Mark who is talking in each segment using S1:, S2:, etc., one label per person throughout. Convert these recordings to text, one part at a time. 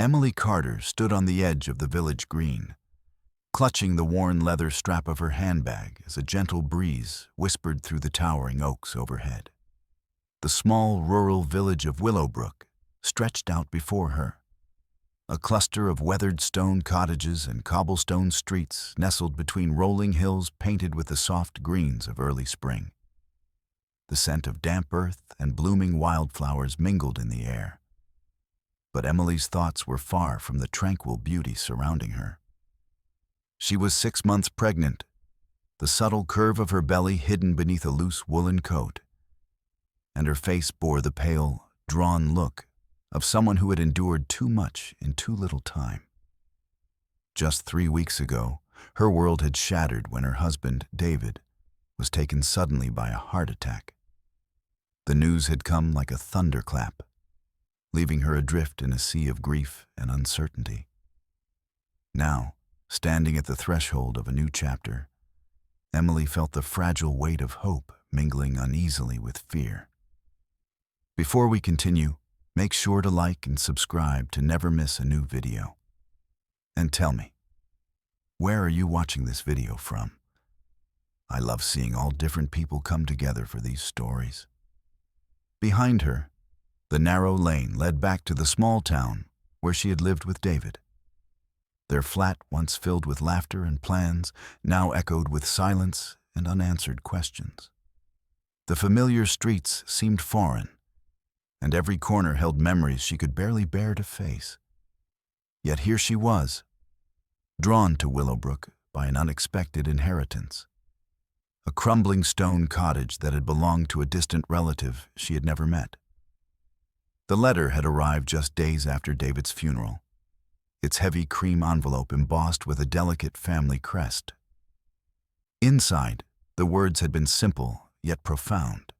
S1: Emily Carter stood on the edge of the village green, clutching the worn leather strap of her handbag as a gentle breeze whispered through the towering oaks overhead. The small rural village of Willowbrook stretched out before her, a cluster of weathered stone cottages and cobblestone streets nestled between rolling hills painted with the soft greens of early spring. The scent of damp earth and blooming wildflowers mingled in the air. But Emily's thoughts were far from the tranquil beauty surrounding her. She was 6 months pregnant, the subtle curve of her belly hidden beneath a loose woolen coat, and her face bore the pale, drawn look of someone who had endured too much in too little time. Just 3 weeks ago, her world had shattered when her husband, David, was taken suddenly by a heart attack. The news had come like a thunderclap, leaving her adrift in a sea of grief and uncertainty. Now, standing at the threshold of a new chapter, Emily felt the fragile weight of hope mingling uneasily with fear. Before we continue, make sure to like and subscribe to never miss a new video. And tell me, where are you watching this video from? I love seeing all different people come together for these stories. Behind her, the narrow lane led back to the small town where she had lived with David. Their flat, once filled with laughter and plans, now echoed with silence and unanswered questions. The familiar streets seemed foreign, and every corner held memories she could barely bear to face. Yet here she was, drawn to Willowbrook by an unexpected inheritance. A crumbling stone cottage that had belonged to a distant relative she had never met. The letter had arrived just days after David's funeral, its heavy cream envelope embossed with a delicate family crest. Inside, the words had been simple yet profound.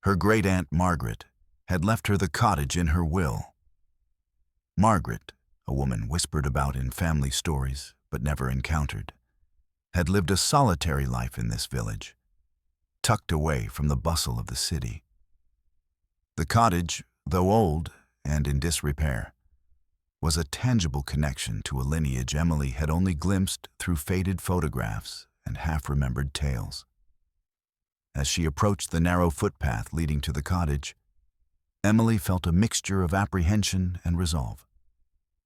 S1: Her great-aunt Margaret had left her the cottage in her will. Margaret, a woman whispered about in family stories but never encountered, had lived a solitary life in this village, tucked away from the bustle of the city. The cottage, though old and in disrepair, was a tangible connection to a lineage Emily had only glimpsed through faded photographs and half-remembered tales. As she approached the narrow footpath leading to the cottage, Emily felt a mixture of apprehension and resolve.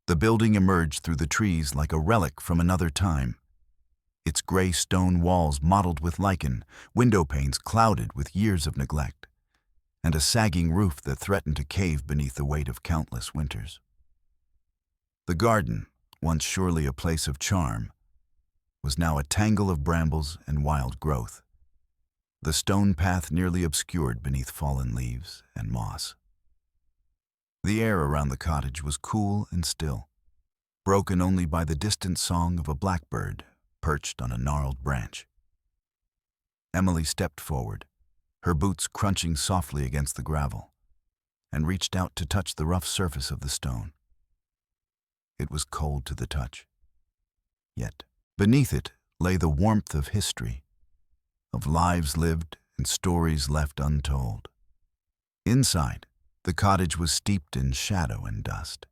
S1: The building emerged through the trees like a relic from another time, its gray stone walls mottled with lichen, window panes clouded with years of neglect, and a sagging roof that threatened to cave beneath the weight of countless winters. The garden, once surely a place of charm, was now a tangle of brambles and wild growth, the stone path nearly obscured beneath fallen leaves and moss. The air around the cottage was cool and still, broken only by the distant song of a blackbird perched on a gnarled branch. Emily stepped forward, her boots crunching softly against the gravel, and reached out to touch the rough surface of the stone. It was cold to the touch. Yet, beneath it lay the warmth of history, of lives lived and stories left untold. Inside, the cottage was steeped in shadow and dust.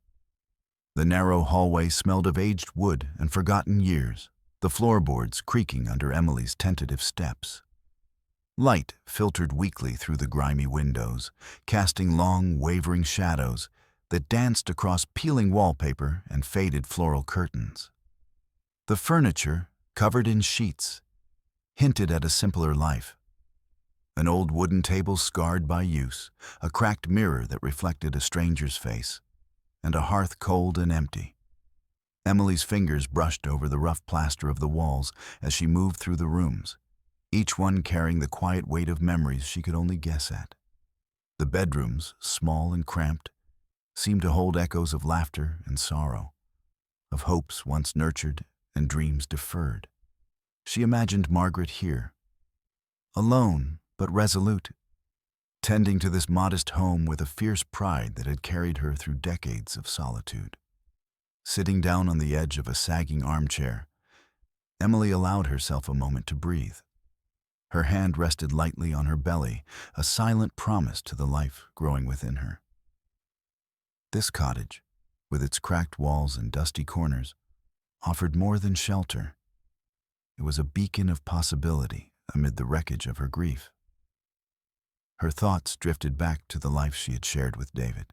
S1: The narrow hallway smelled of aged wood and forgotten years, the floorboards creaking under Emily's tentative steps. Light filtered weakly through the grimy windows, casting long, wavering shadows that danced across peeling wallpaper and faded floral curtains. The furniture, covered in sheets, hinted at a simpler life. An old wooden table scarred by use, a cracked mirror that reflected a stranger's face, and a hearth cold and empty. Emily's fingers brushed over the rough plaster of the walls as she moved through the rooms, each one carrying the quiet weight of memories she could only guess at. The bedrooms, small and cramped, seemed to hold echoes of laughter and sorrow, of hopes once nurtured and dreams deferred. She imagined Margaret here, alone but resolute, tending to this modest home with a fierce pride that had carried her through decades of solitude. Sitting down on the edge of a sagging armchair, Emily allowed herself a moment to breathe. Her hand rested lightly on her belly, a silent promise to the life growing within her. This cottage, with its cracked walls and dusty corners, offered more than shelter. It was a beacon of possibility amid the wreckage of her grief. Her thoughts drifted back to the life she had shared with David.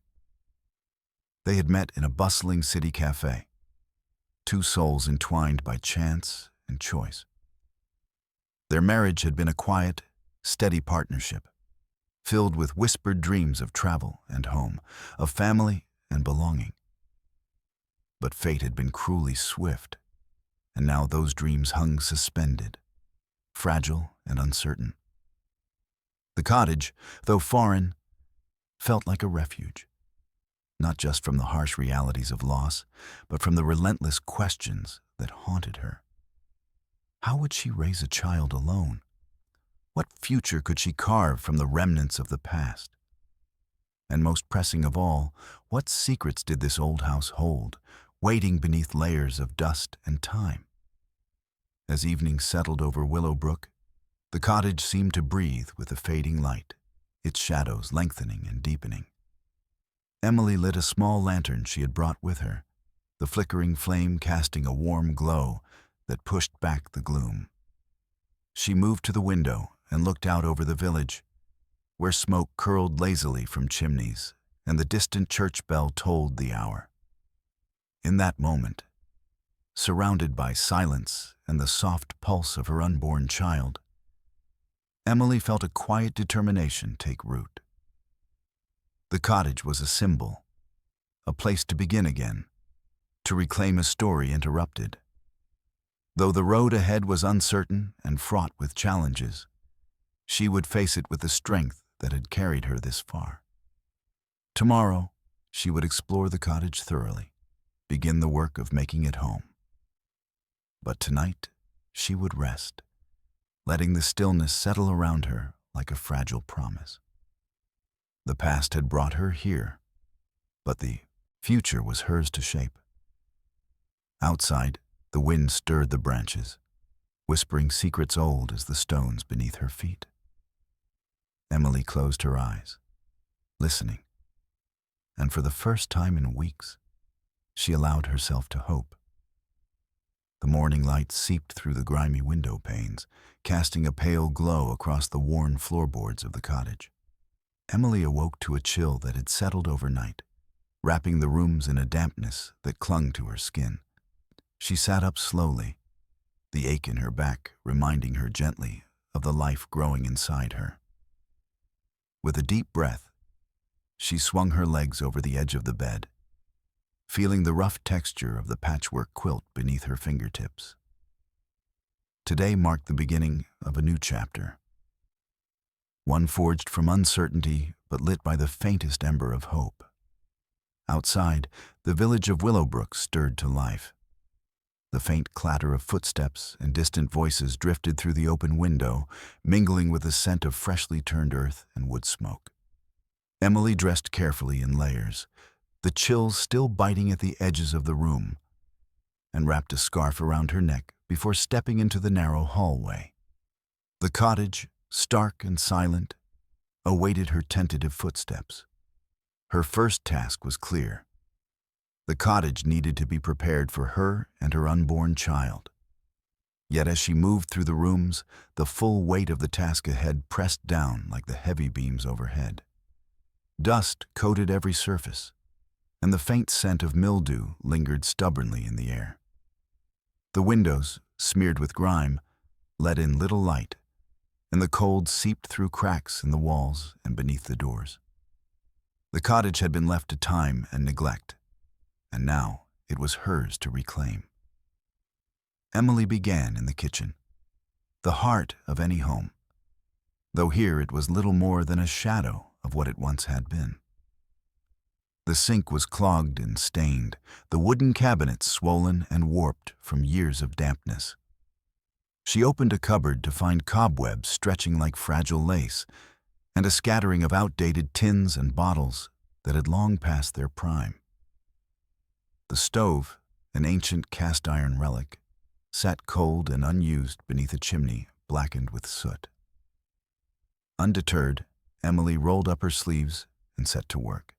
S1: They had met in a bustling city cafe, two souls entwined by chance and choice. Their marriage had been a quiet, steady partnership, filled with whispered dreams of travel and home, of family and belonging. But fate had been cruelly swift, and now those dreams hung suspended, fragile and uncertain. The cottage, though foreign, felt like a refuge, not just from the harsh realities of loss, but from the relentless questions that haunted her. How would she raise a child alone? What future could she carve from the remnants of the past? And most pressing of all, what secrets did this old house hold, waiting beneath layers of dust and time? As evening settled over Willowbrook, the cottage seemed to breathe with the fading light, its shadows lengthening and deepening. Emily lit a small lantern she had brought with her, the flickering flame casting a warm glow that pushed back the gloom. She moved to the window and looked out over the village, where smoke curled lazily from chimneys and the distant church bell tolled the hour. In that moment, surrounded by silence and the soft pulse of her unborn child, Emily felt a quiet determination take root. The cottage was a symbol, a place to begin again, to reclaim a story interrupted. Though the road ahead was uncertain and fraught with challenges, she would face it with the strength that had carried her this far. Tomorrow, she would explore the cottage thoroughly, begin the work of making it home. But tonight, she would rest, letting the stillness settle around her like a fragile promise. The past had brought her here, but the future was hers to shape. Outside, the wind stirred the branches, whispering secrets old as the stones beneath her feet. Emily closed her eyes, listening, and for the first time in weeks, she allowed herself to hope. The morning light seeped through the grimy window panes, casting a pale glow across the worn floorboards of the cottage. Emily awoke to a chill that had settled overnight, wrapping the rooms in a dampness that clung to her skin. She sat up slowly, the ache in her back reminding her gently of the life growing inside her. With a deep breath, she swung her legs over the edge of the bed, feeling the rough texture of the patchwork quilt beneath her fingertips. Today marked the beginning of a new chapter, one forged from uncertainty but lit by the faintest ember of hope. Outside, the village of Willowbrook stirred to life. The faint clatter of footsteps and distant voices drifted through the open window, mingling with the scent of freshly turned earth and wood smoke. Emily dressed carefully in layers, the chills still biting at the edges of the room, and wrapped a scarf around her neck before stepping into the narrow hallway. The cottage, stark and silent, awaited her tentative footsteps. Her first task was clear. The cottage needed to be prepared for her and her unborn child. Yet as she moved through the rooms, the full weight of the task ahead pressed down like the heavy beams overhead. Dust coated every surface, and the faint scent of mildew lingered stubbornly in the air. The windows, smeared with grime, let in little light, and the cold seeped through cracks in the walls and beneath the doors. The cottage had been left to time and neglect, and now it was hers to reclaim. Emily began in the kitchen, the heart of any home, though here it was little more than a shadow of what it once had been. The sink was clogged and stained, the wooden cabinets swollen and warped from years of dampness. She opened a cupboard to find cobwebs stretching like fragile lace, and a scattering of outdated tins and bottles that had long passed their prime. The stove, an ancient cast-iron relic, sat cold and unused beneath a chimney blackened with soot. Undeterred, Emily rolled up her sleeves and set to work.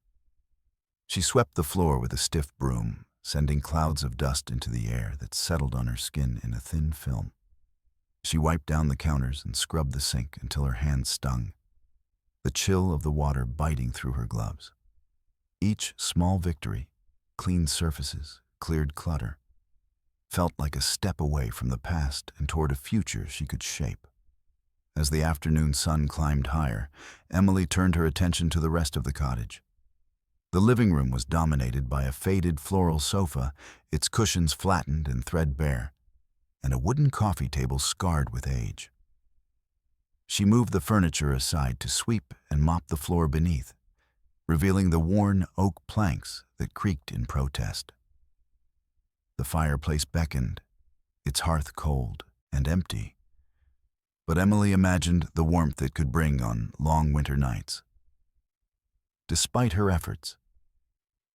S1: She swept the floor with a stiff broom, sending clouds of dust into the air that settled on her skin in a thin film. She wiped down the counters and scrubbed the sink until her hands stung, the chill of the water biting through her gloves. Each small victory, cleaned surfaces, cleared clutter, felt like a step away from the past and toward a future she could shape. As the afternoon sun climbed higher, Emily turned her attention to the rest of the cottage. The living room was dominated by a faded floral sofa, its cushions flattened and threadbare, and a wooden coffee table scarred with age. She moved the furniture aside to sweep and mop the floor beneath, revealing the worn oak planks that creaked in protest. The fireplace beckoned, its hearth cold and empty, but Emily imagined the warmth it could bring on long winter nights. Despite her efforts,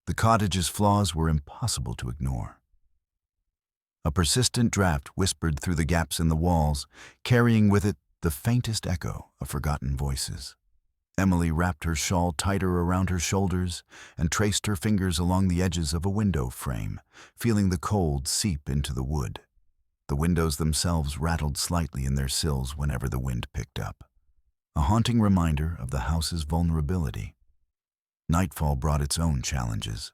S1: the cottage's flaws were impossible to ignore. A persistent draft whispered through the gaps in the walls, carrying with it the faintest echo of forgotten voices. Emily wrapped her shawl tighter around her shoulders and traced her fingers along the edges of a window frame, feeling the cold seep into the wood. The windows themselves rattled slightly in their sills whenever the wind picked up, a haunting reminder of the house's vulnerability. Nightfall brought its own challenges.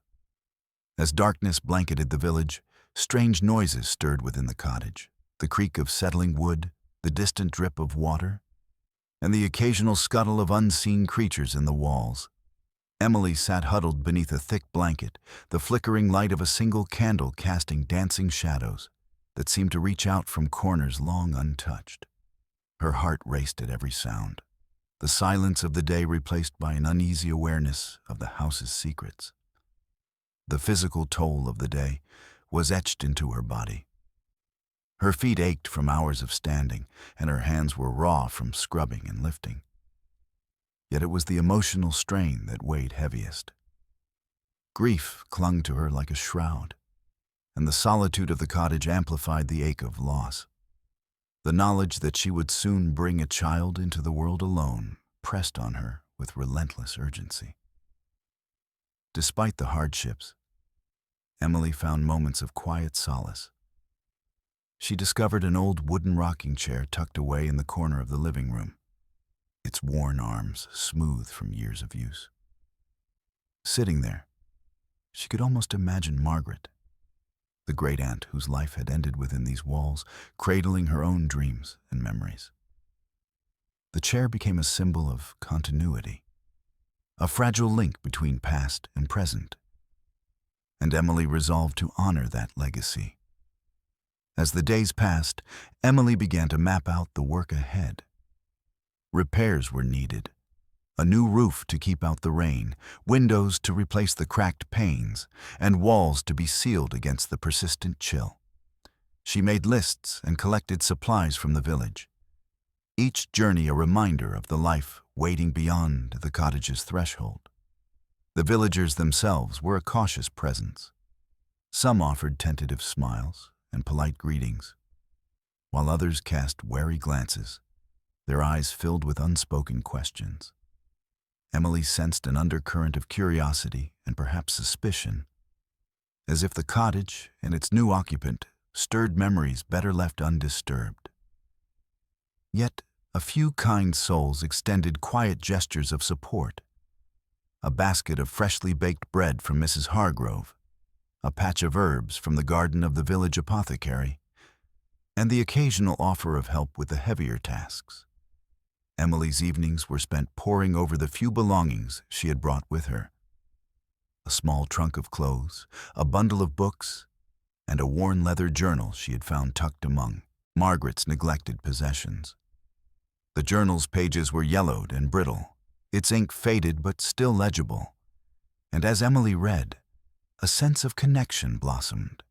S1: As darkness blanketed the village, strange noises stirred within the cottage, the creak of settling wood, the distant drip of water, and the occasional scuttle of unseen creatures in the walls. Emily sat huddled beneath a thick blanket, the flickering light of a single candle casting dancing shadows that seemed to reach out from corners long untouched. Her heart raced at every sound, the silence of the day replaced by an uneasy awareness of the house's secrets. The physical toll of the day was etched into her body. Her feet ached from hours of standing, and her hands were raw from scrubbing and lifting. Yet it was the emotional strain that weighed heaviest. Grief clung to her like a shroud, and the solitude of the cottage amplified the ache of loss. The knowledge that she would soon bring a child into the world alone pressed on her with relentless urgency. Despite the hardships, Emily found moments of quiet solace. She discovered an old wooden rocking chair tucked away in the corner of the living room, its worn arms smooth from years of use. Sitting there, she could almost imagine Margaret, the great-aunt whose life had ended within these walls, cradling her own dreams and memories. The chair became a symbol of continuity, a fragile link between past and present, and Emily resolved to honor that legacy. As the days passed, Emily began to map out the work ahead. Repairs were needed. A new roof to keep out the rain, windows to replace the cracked panes, and walls to be sealed against the persistent chill. She made lists and collected supplies from the village, each journey a reminder of the life waiting beyond the cottage's threshold. The villagers themselves were a cautious presence. Some offered tentative smiles and polite greetings, while others cast wary glances, their eyes filled with unspoken questions. Emily sensed an undercurrent of curiosity and perhaps suspicion, as if the cottage and its new occupant stirred memories better left undisturbed. Yet a few kind souls extended quiet gestures of support. A basket of freshly baked bread from Mrs. Hargrove, a patch of herbs from the garden of the village apothecary, and the occasional offer of help with the heavier tasks. Emily's evenings were spent poring over the few belongings she had brought with her. A small trunk of clothes, a bundle of books, and a worn leather journal she had found tucked among Margaret's neglected possessions. The journal's pages were yellowed and brittle, its ink faded but still legible, and as Emily read, a sense of connection blossomed.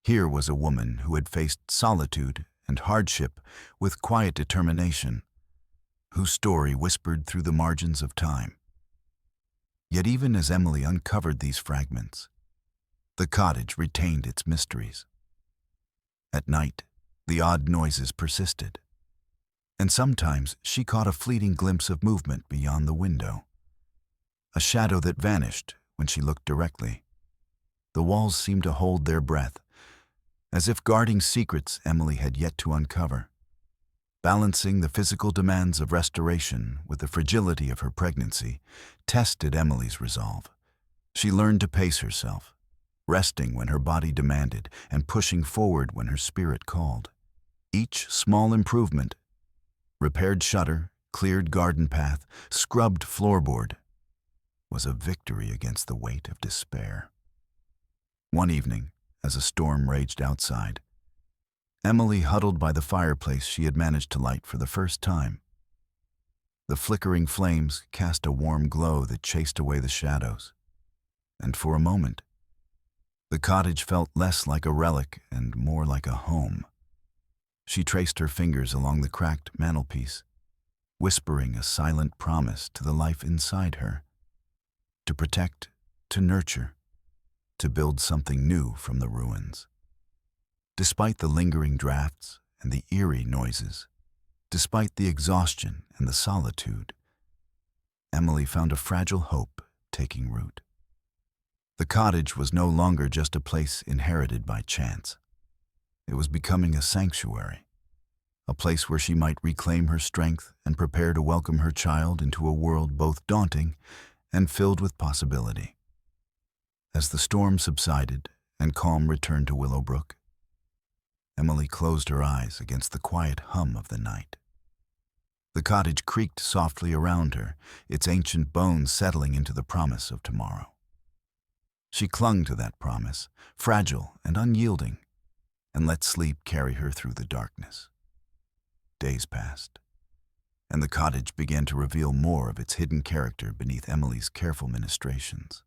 S1: Here was a woman who had faced solitude and hardship with quiet determination, whose story whispered through the margins of time. Yet even as Emily uncovered these fragments, the cottage retained its mysteries. At night, the odd noises persisted, and sometimes she caught a fleeting glimpse of movement beyond the window, a shadow that vanished when she looked directly. The walls seemed to hold their breath, as if guarding secrets Emily had yet to uncover. Balancing the physical demands of restoration with the fragility of her pregnancy tested Emily's resolve. She learned to pace herself, resting when her body demanded and pushing forward when her spirit called. Each small improvement, repaired shutter, cleared garden path, scrubbed floorboard, was a victory against the weight of despair. One evening, as a storm raged outside, Emily huddled by the fireplace she had managed to light for the first time. The flickering flames cast a warm glow that chased away the shadows, and for a moment, the cottage felt less like a relic and more like a home. She traced her fingers along the cracked mantelpiece, whispering a silent promise to the life inside her, to protect, to nurture, to build something new from the ruins. Despite the lingering drafts and the eerie noises, despite the exhaustion and the solitude, Emily found a fragile hope taking root. The cottage was no longer just a place inherited by chance. It was becoming a sanctuary, a place where she might reclaim her strength and prepare to welcome her child into a world both daunting and filled with possibility. As the storm subsided and calm returned to Willowbrook, Emily closed her eyes against the quiet hum of the night. The cottage creaked softly around her, its ancient bones settling into the promise of tomorrow. She clung to that promise, fragile and unyielding, and let sleep carry her through the darkness. Days passed, and the cottage began to reveal more of its hidden character beneath Emily's careful ministrations.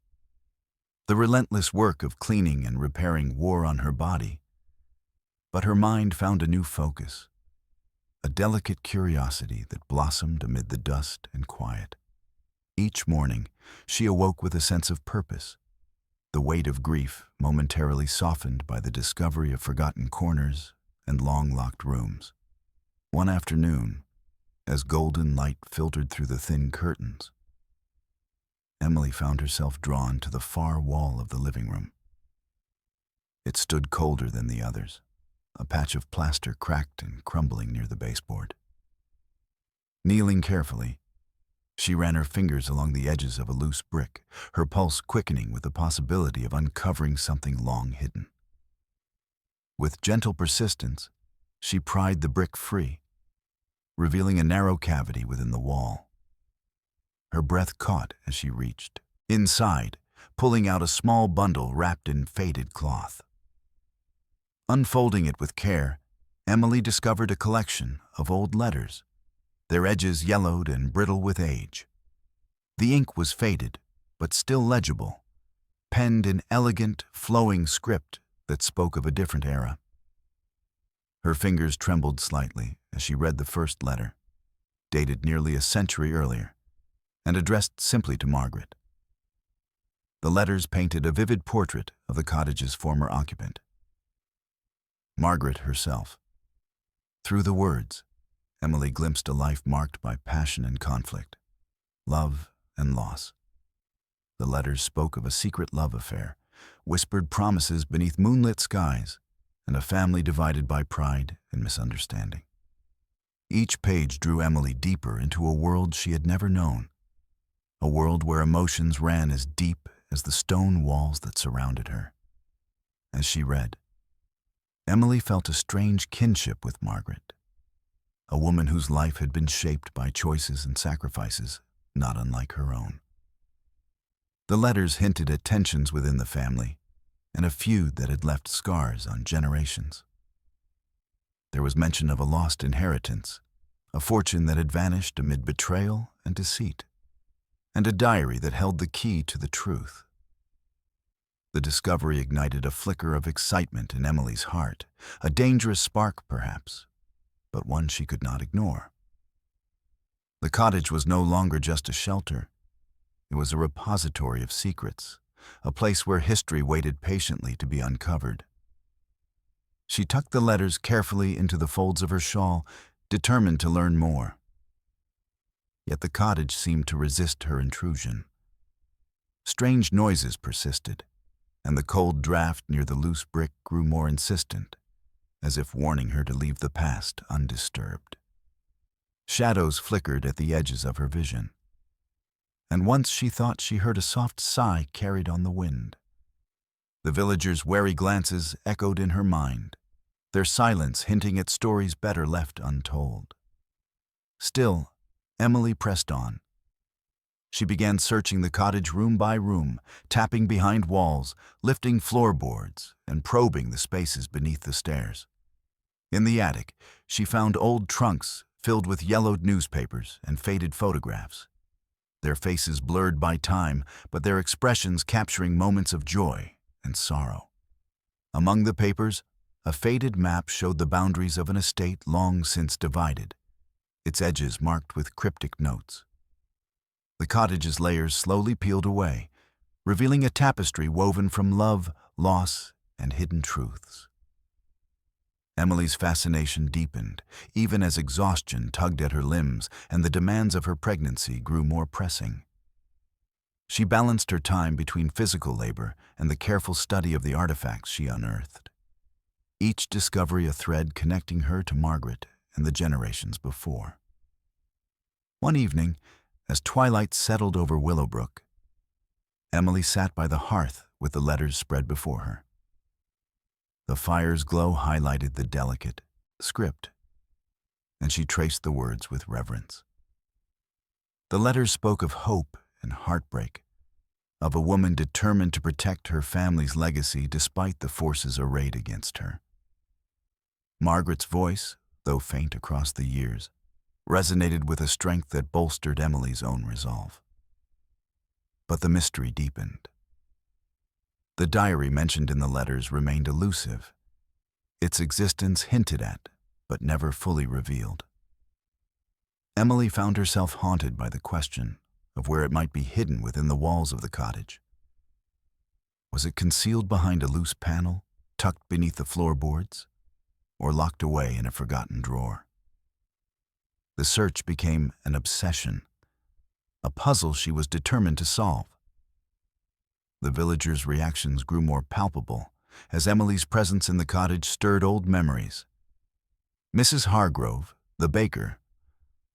S1: The relentless work of cleaning and repairing wore on her body, but her mind found a new focus, a delicate curiosity that blossomed amid the dust and quiet. Each morning, she awoke with a sense of purpose, the weight of grief momentarily softened by the discovery of forgotten corners and long-locked rooms. One afternoon, as golden light filtered through the thin curtains, Emily found herself drawn to the far wall of the living room. It stood colder than the others, a patch of plaster cracked and crumbling near the baseboard. Kneeling carefully, she ran her fingers along the edges of a loose brick, her pulse quickening with the possibility of uncovering something long hidden. With gentle persistence, she pried the brick free, revealing a narrow cavity within the wall. Her breath caught as she reached inside, pulling out a small bundle wrapped in faded cloth. Unfolding it with care, Emily discovered a collection of old letters, their edges yellowed and brittle with age. The ink was faded, but still legible, penned in elegant, flowing script that spoke of a different era. Her fingers trembled slightly as she read the first letter, dated nearly a century earlier, and addressed simply to Margaret. The letters painted a vivid portrait of the cottage's former occupant, Margaret herself. Through the words, Emily glimpsed a life marked by passion and conflict, love and loss. The letters spoke of a secret love affair, whispered promises beneath moonlit skies, and a family divided by pride and misunderstanding. Each page drew Emily deeper into a world she had never known, a world where emotions ran as deep as the stone walls that surrounded her. As she read, Emily felt a strange kinship with Margaret, a woman whose life had been shaped by choices and sacrifices not unlike her own. The letters hinted at tensions within the family and a feud that had left scars on generations. There was mention of a lost inheritance, a fortune that had vanished amid betrayal and deceit, and a diary that held the key to the truth. The discovery ignited a flicker of excitement in Emily's heart, a dangerous spark perhaps, but one she could not ignore. The cottage was no longer just a shelter. It was a repository of secrets, a place where history waited patiently to be uncovered. She tucked the letters carefully into the folds of her shawl, determined to learn more. Yet the cottage seemed to resist her intrusion. Strange noises persisted, and the cold draft near the loose brick grew more insistent, as if warning her to leave the past undisturbed. Shadows flickered at the edges of her vision, and once she thought she heard a soft sigh carried on the wind. The villagers' wary glances echoed in her mind, their silence hinting at stories better left untold. Still, Emily pressed on. She began searching the cottage room by room, tapping behind walls, lifting floorboards, and probing the spaces beneath the stairs. In the attic, she found old trunks filled with yellowed newspapers and faded photographs, their faces blurred by time, but their expressions capturing moments of joy and sorrow. Among the papers, a faded map showed the boundaries of an estate long since divided, its edges marked with cryptic notes. The cottage's layers slowly peeled away, revealing a tapestry woven from love, loss, and hidden truths. Emily's fascination deepened, even as exhaustion tugged at her limbs and the demands of her pregnancy grew more pressing. She balanced her time between physical labor and the careful study of the artifacts she unearthed, each discovery a thread connecting her to Margaret and the generations before. One evening, as twilight settled over Willowbrook, Emily sat by the hearth with the letters spread before her. The fire's glow highlighted the delicate script, and she traced the words with reverence. The letters spoke of hope and heartbreak, of a woman determined to protect her family's legacy despite the forces arrayed against her. Margaret's voice, though faint across the years, resonated with a strength that bolstered Emily's own resolve. But the mystery deepened. The diary mentioned in the letters remained elusive, its existence hinted at, but never fully revealed. Emily found herself haunted by the question of where it might be hidden within the walls of the cottage. Was it concealed behind a loose panel, tucked beneath the floorboards, or locked away in a forgotten drawer? The search became an obsession, a puzzle she was determined to solve. The villagers' reactions grew more palpable as Emily's presence in the cottage stirred old memories. Mrs. Hargrove, the baker,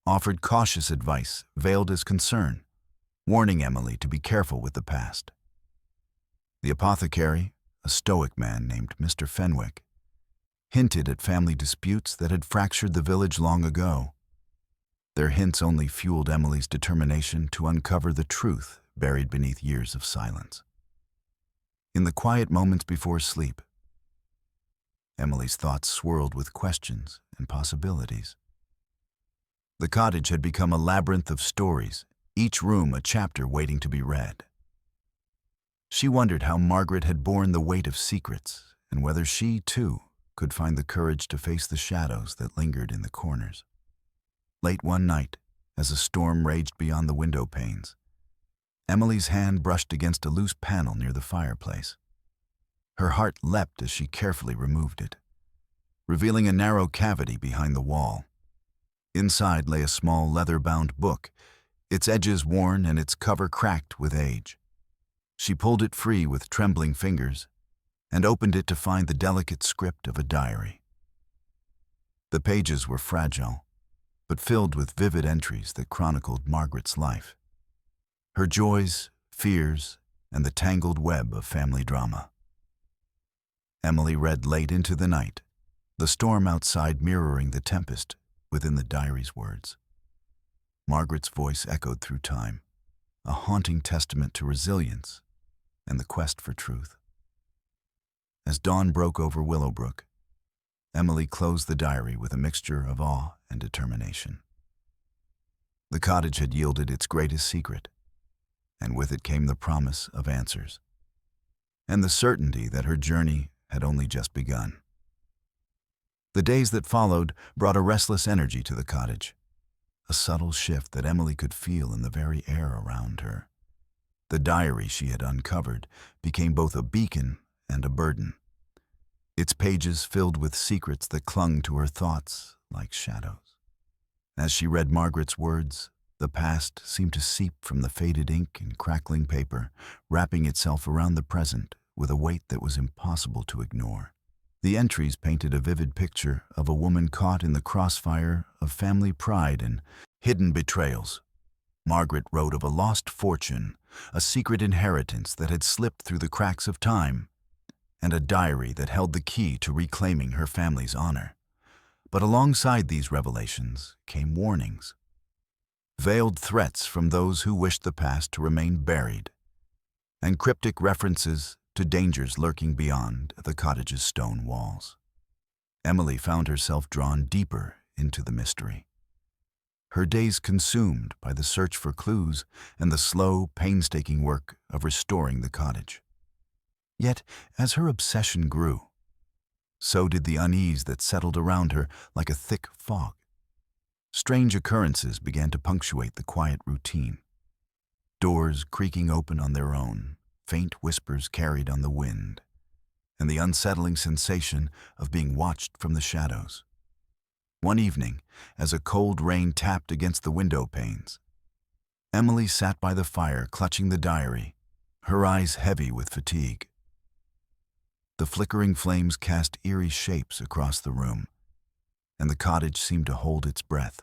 S1: offered cautious advice veiled as concern, warning Emily to be careful with the past. The apothecary, a stoic man named Mr. Fenwick, hinted at family disputes that had fractured the village long ago. Their hints only fueled Emily's determination to uncover the truth buried beneath years of silence. In the quiet moments before sleep, Emily's thoughts swirled with questions and possibilities. The cottage had become a labyrinth of stories, each room a chapter waiting to be read. She wondered how Margaret had borne the weight of secrets and whether she, too, could find the courage to face the shadows that lingered in the corners. Late one night, as a storm raged beyond the window panes, Emily's hand brushed against a loose panel near the fireplace. Her heart leapt as she carefully removed it, revealing a narrow cavity behind the wall. Inside lay a small leather-bound book, its edges worn and its cover cracked with age. She pulled it free with trembling fingers and opened it to find the delicate script of a diary. The pages were fragile, but filled with vivid entries that chronicled Margaret's life, her joys, fears, and the tangled web of family drama. Emily read late into the night, the storm outside mirroring the tempest within the diary's words. Margaret's voice echoed through time, a haunting testament to resilience and the quest for truth. As dawn broke over Willowbrook, Emily closed the diary with a mixture of awe and determination. The cottage had yielded its greatest secret, and with it came the promise of answers, and the certainty that her journey had only just begun. The days that followed brought a restless energy to the cottage, a subtle shift that Emily could feel in the very air around her. The diary she had uncovered became both a beacon and a burden, its pages filled with secrets that clung to her thoughts like shadows. As she read Margaret's words, The past seemed to seep from the faded ink and crackling paper, wrapping itself around the present with a weight that was impossible to ignore. The entries painted a vivid picture of a woman caught in the crossfire of family pride and hidden betrayals. Margaret wrote of a lost fortune, a secret inheritance that had slipped through the cracks of time, and a diary that held the key to reclaiming her family's honor. But alongside these revelations came warnings, veiled threats from those who wished the past to remain buried, and cryptic references to dangers lurking beyond the cottage's stone walls. Emily found herself drawn deeper into the mystery, her days consumed by the search for clues and the slow, painstaking work of restoring the cottage. Yet, as her obsession grew, so did the unease that settled around her like a thick fog. Strange occurrences began to punctuate the quiet routine. Doors creaking open on their own, faint whispers carried on the wind, and the unsettling sensation of being watched from the shadows. One evening, as a cold rain tapped against the window panes, Emily sat by the fire clutching the diary, her eyes heavy with fatigue. The flickering flames cast eerie shapes across the room, and the cottage seemed to hold its breath.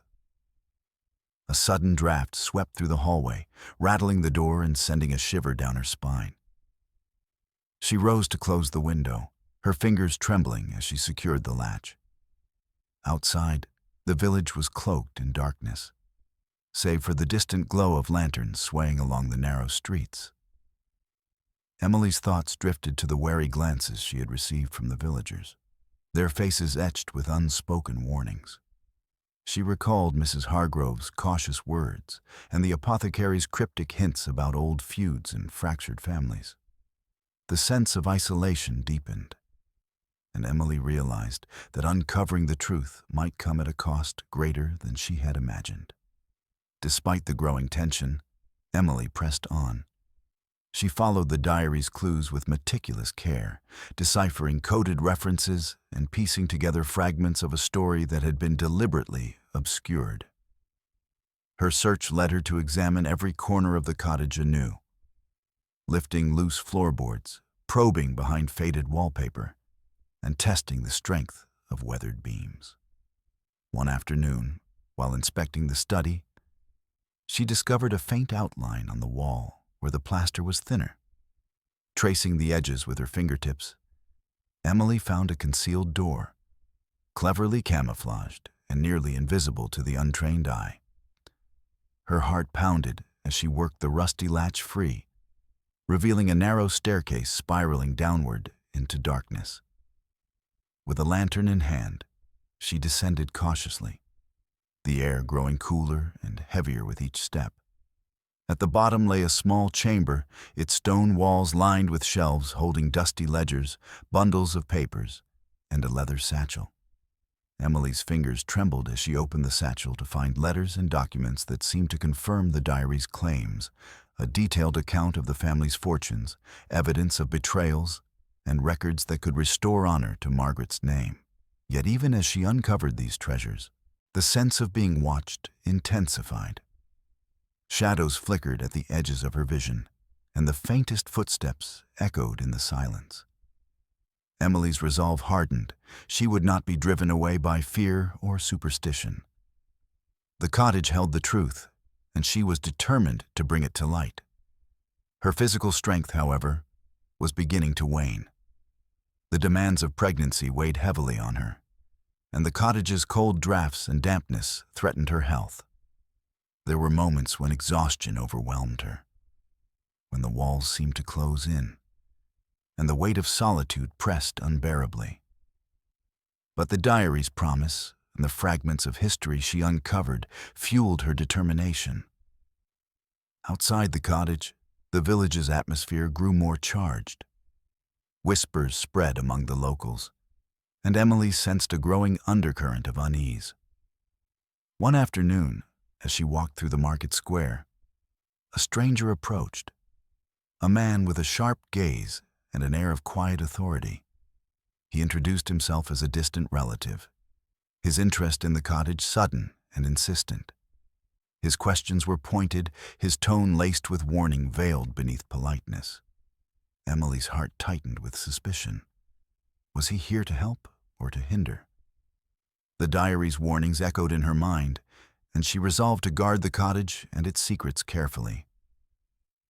S1: A sudden draft swept through the hallway, rattling the door and sending a shiver down her spine. She rose to close the window, her fingers trembling as she secured the latch. Outside, the village was cloaked in darkness, save for the distant glow of lanterns swaying along the narrow streets. Emily's thoughts drifted to the wary glances she had received from the villagers, their faces etched with unspoken warnings. She recalled Mrs. Hargrove's cautious words and the apothecary's cryptic hints about old feuds and fractured families. The sense of isolation deepened, and Emily realized that uncovering the truth might come at a cost greater than she had imagined. Despite the growing tension, Emily pressed on. She followed the diary's clues with meticulous care, deciphering coded references and piecing together fragments of a story that had been deliberately obscured. Her search led her to examine every corner of the cottage anew, lifting loose floorboards, probing behind faded wallpaper, and testing the strength of weathered beams. One afternoon, while inspecting the study, she discovered a faint outline on the wall where the plaster was thinner. Tracing the edges with her fingertips, Emily found a concealed door, cleverly camouflaged and nearly invisible to the untrained eye. Her heart pounded as she worked the rusty latch free, revealing a narrow staircase spiraling downward into darkness. With a lantern in hand, she descended cautiously, the air growing cooler and heavier with each step. At the bottom lay a small chamber, its stone walls lined with shelves holding dusty ledgers, bundles of papers, and a leather satchel. Emily's fingers trembled as she opened the satchel to find letters and documents that seemed to confirm the diary's claims, a detailed account of the family's fortunes, evidence of betrayals, and records that could restore honor to Margaret's name. Yet even as she uncovered these treasures, the sense of being watched intensified. Shadows flickered at the edges of her vision, and the faintest footsteps echoed in the silence. Emily's resolve hardened. She would not be driven away by fear or superstition. The cottage held the truth, and she was determined to bring it to light. Her physical strength, however, was beginning to wane. The demands of pregnancy weighed heavily on her, and the cottage's cold drafts and dampness threatened her health. There were moments when exhaustion overwhelmed her, when the walls seemed to close in, and the weight of solitude pressed unbearably. But the diary's promise and the fragments of history she uncovered fueled her determination. Outside the cottage, the village's atmosphere grew more charged. Whispers spread among the locals, and Emily sensed a growing undercurrent of unease. One afternoon, as she walked through the market square, a stranger approached, a man with a sharp gaze and an air of quiet authority. He introduced himself as a distant relative, his interest in the cottage sudden and insistent. His questions were pointed, his tone laced with warning veiled beneath politeness. Emily's heart tightened with suspicion. Was he here to help or to hinder? The diary's warnings echoed in her mind, and she resolved to guard the cottage and its secrets carefully.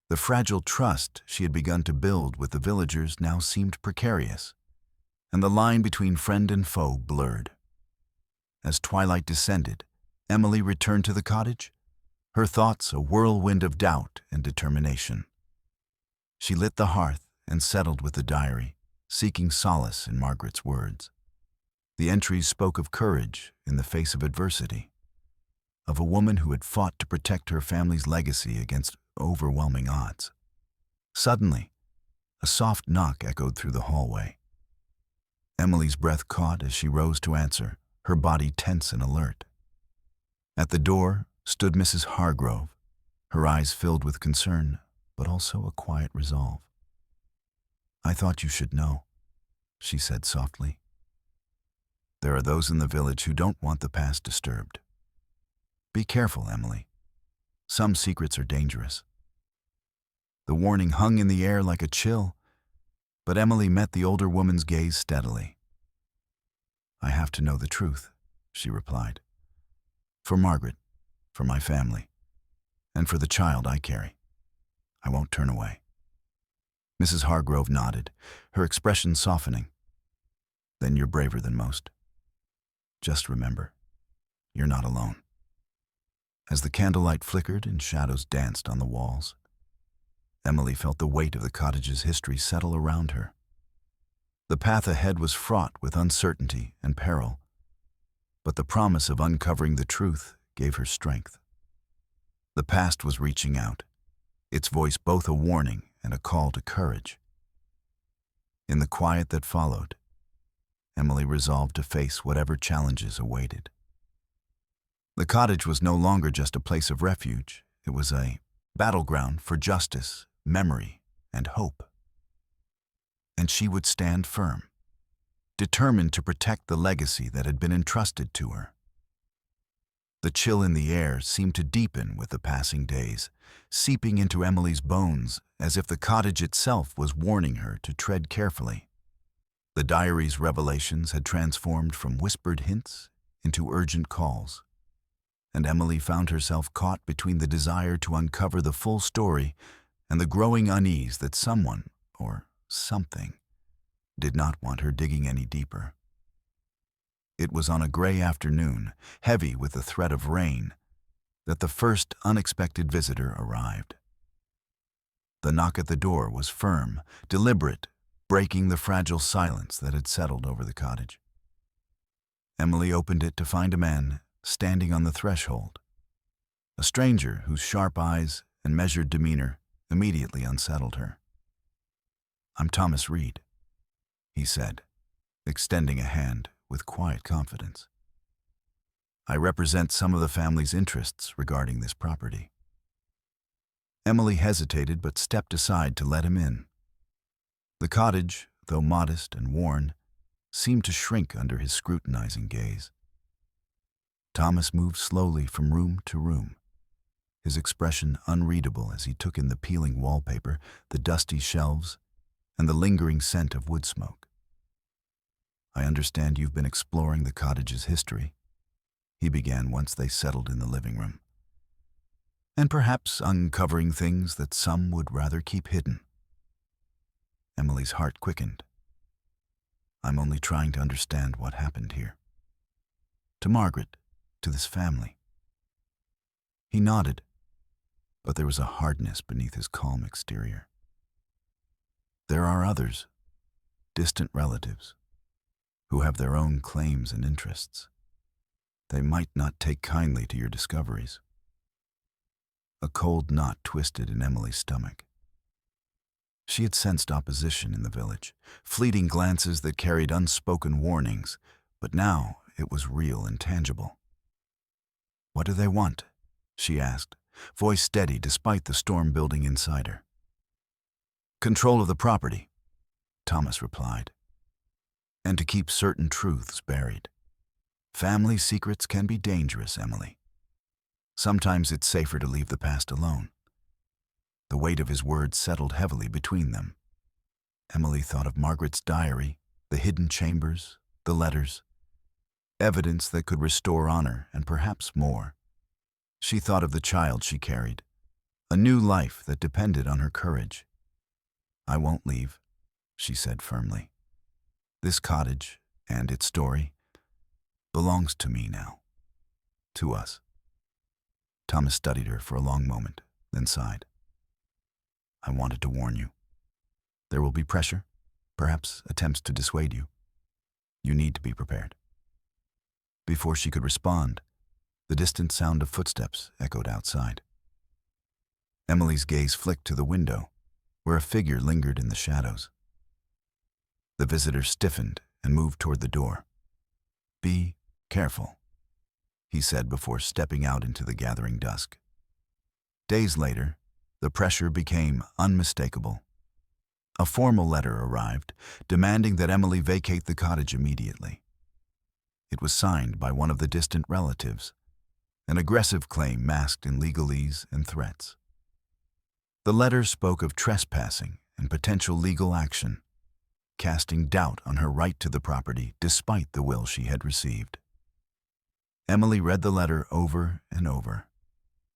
S1: The fragile trust she had begun to build with the villagers now seemed precarious, and the line between friend and foe blurred. As twilight descended, Emily returned to the cottage, her thoughts a whirlwind of doubt and determination. She lit the hearth and settled with the diary, seeking solace in Margaret's words. The entries spoke of courage in the face of adversity, of a woman who had fought to protect her family's legacy against overwhelming odds. Suddenly, a soft knock echoed through the hallway. Emily's breath caught as she rose to answer, her body tense and alert. At the door stood Mrs. Hargrove, her eyes filled with concern, but also a quiet resolve. "I thought you should know," she said softly. "There are those in the village who don't want the past disturbed. Be careful, Emily. Some secrets are dangerous." The warning hung in the air like a chill, but Emily met the older woman's gaze steadily. "I have to know the truth," she replied. "For Margaret, for my family, and for the child I carry. I won't turn away." Mrs. Hargrove nodded, her expression softening. "Then you're braver than most. Just remember, you're not alone." As the candlelight flickered and shadows danced on the walls, Emily felt the weight of the cottage's history settle around her. The path ahead was fraught with uncertainty and peril, but the promise of uncovering the truth gave her strength. The past was reaching out, its voice both a warning and a call to courage. In the quiet that followed, Emily resolved to face whatever challenges awaited. The cottage was no longer just a place of refuge. It was a battleground for justice, memory, and hope. And she would stand firm, determined to protect the legacy that had been entrusted to her. The chill in the air seemed to deepen with the passing days, seeping into Emily's bones as if the cottage itself was warning her to tread carefully. The diary's revelations had transformed from whispered hints into urgent calls, and Emily found herself caught between the desire to uncover the full story and the growing unease that someone, or something, did not want her digging any deeper. It was on a gray afternoon, heavy with the threat of rain, that the first unexpected visitor arrived. The knock at the door was firm, deliberate, breaking the fragile silence that had settled over the cottage. Emily opened it to find a man standing on the threshold, a stranger whose sharp eyes and measured demeanor immediately unsettled her. "I'm Thomas Reed," he said, extending a hand with quiet confidence. "I represent some of the family's interests regarding this property." Emily hesitated but stepped aside to let him in. The cottage, though modest and worn, seemed to shrink under his scrutinizing gaze. Thomas moved slowly from room to room, his expression unreadable as he took in the peeling wallpaper, the dusty shelves, and the lingering scent of wood smoke. "I understand you've been exploring the cottage's history," he began once they settled in the living room. "And perhaps uncovering things that some would rather keep hidden." Emily's heart quickened. "I'm only trying to understand what happened here. To Margaret, to this family." He nodded, but there was a hardness beneath his calm exterior. "There are others, distant relatives, who have their own claims and interests. They might not take kindly to your discoveries." A cold knot twisted in Emily's stomach. She had sensed opposition in the village, fleeting glances that carried unspoken warnings, but now it was real and tangible. "What do they want?" she asked, voice steady despite the storm building inside her. "Control of the property," Thomas replied, "and to keep certain truths buried. Family secrets can be dangerous, Emily. Sometimes it's safer to leave the past alone. The weight of his words settled heavily between them. Emily thought of Margaret's diary, the hidden chambers, the letters, evidence that could restore honor and perhaps more. She thought of the child she carried, a new life that depended on her courage. "I won't leave," she said firmly. "This cottage and its story belongs to me now. To us." Thomas studied her for a long moment, then sighed. "I wanted to warn you. There will be pressure, perhaps attempts to dissuade you. You need to be prepared." Before she could respond, the distant sound of footsteps echoed outside. Emily's gaze flicked to the window, where a figure lingered in the shadows. The visitor stiffened and moved toward the door. "Be careful," he said before stepping out into the gathering dusk. Days later, the pressure became unmistakable. A formal letter arrived, demanding that Emily vacate the cottage immediately. It was signed by one of the distant relatives, an aggressive claim masked in legalese and threats. The letter spoke of trespassing and potential legal action, casting doubt on her right to the property despite the will she had received. Emily read the letter over and over,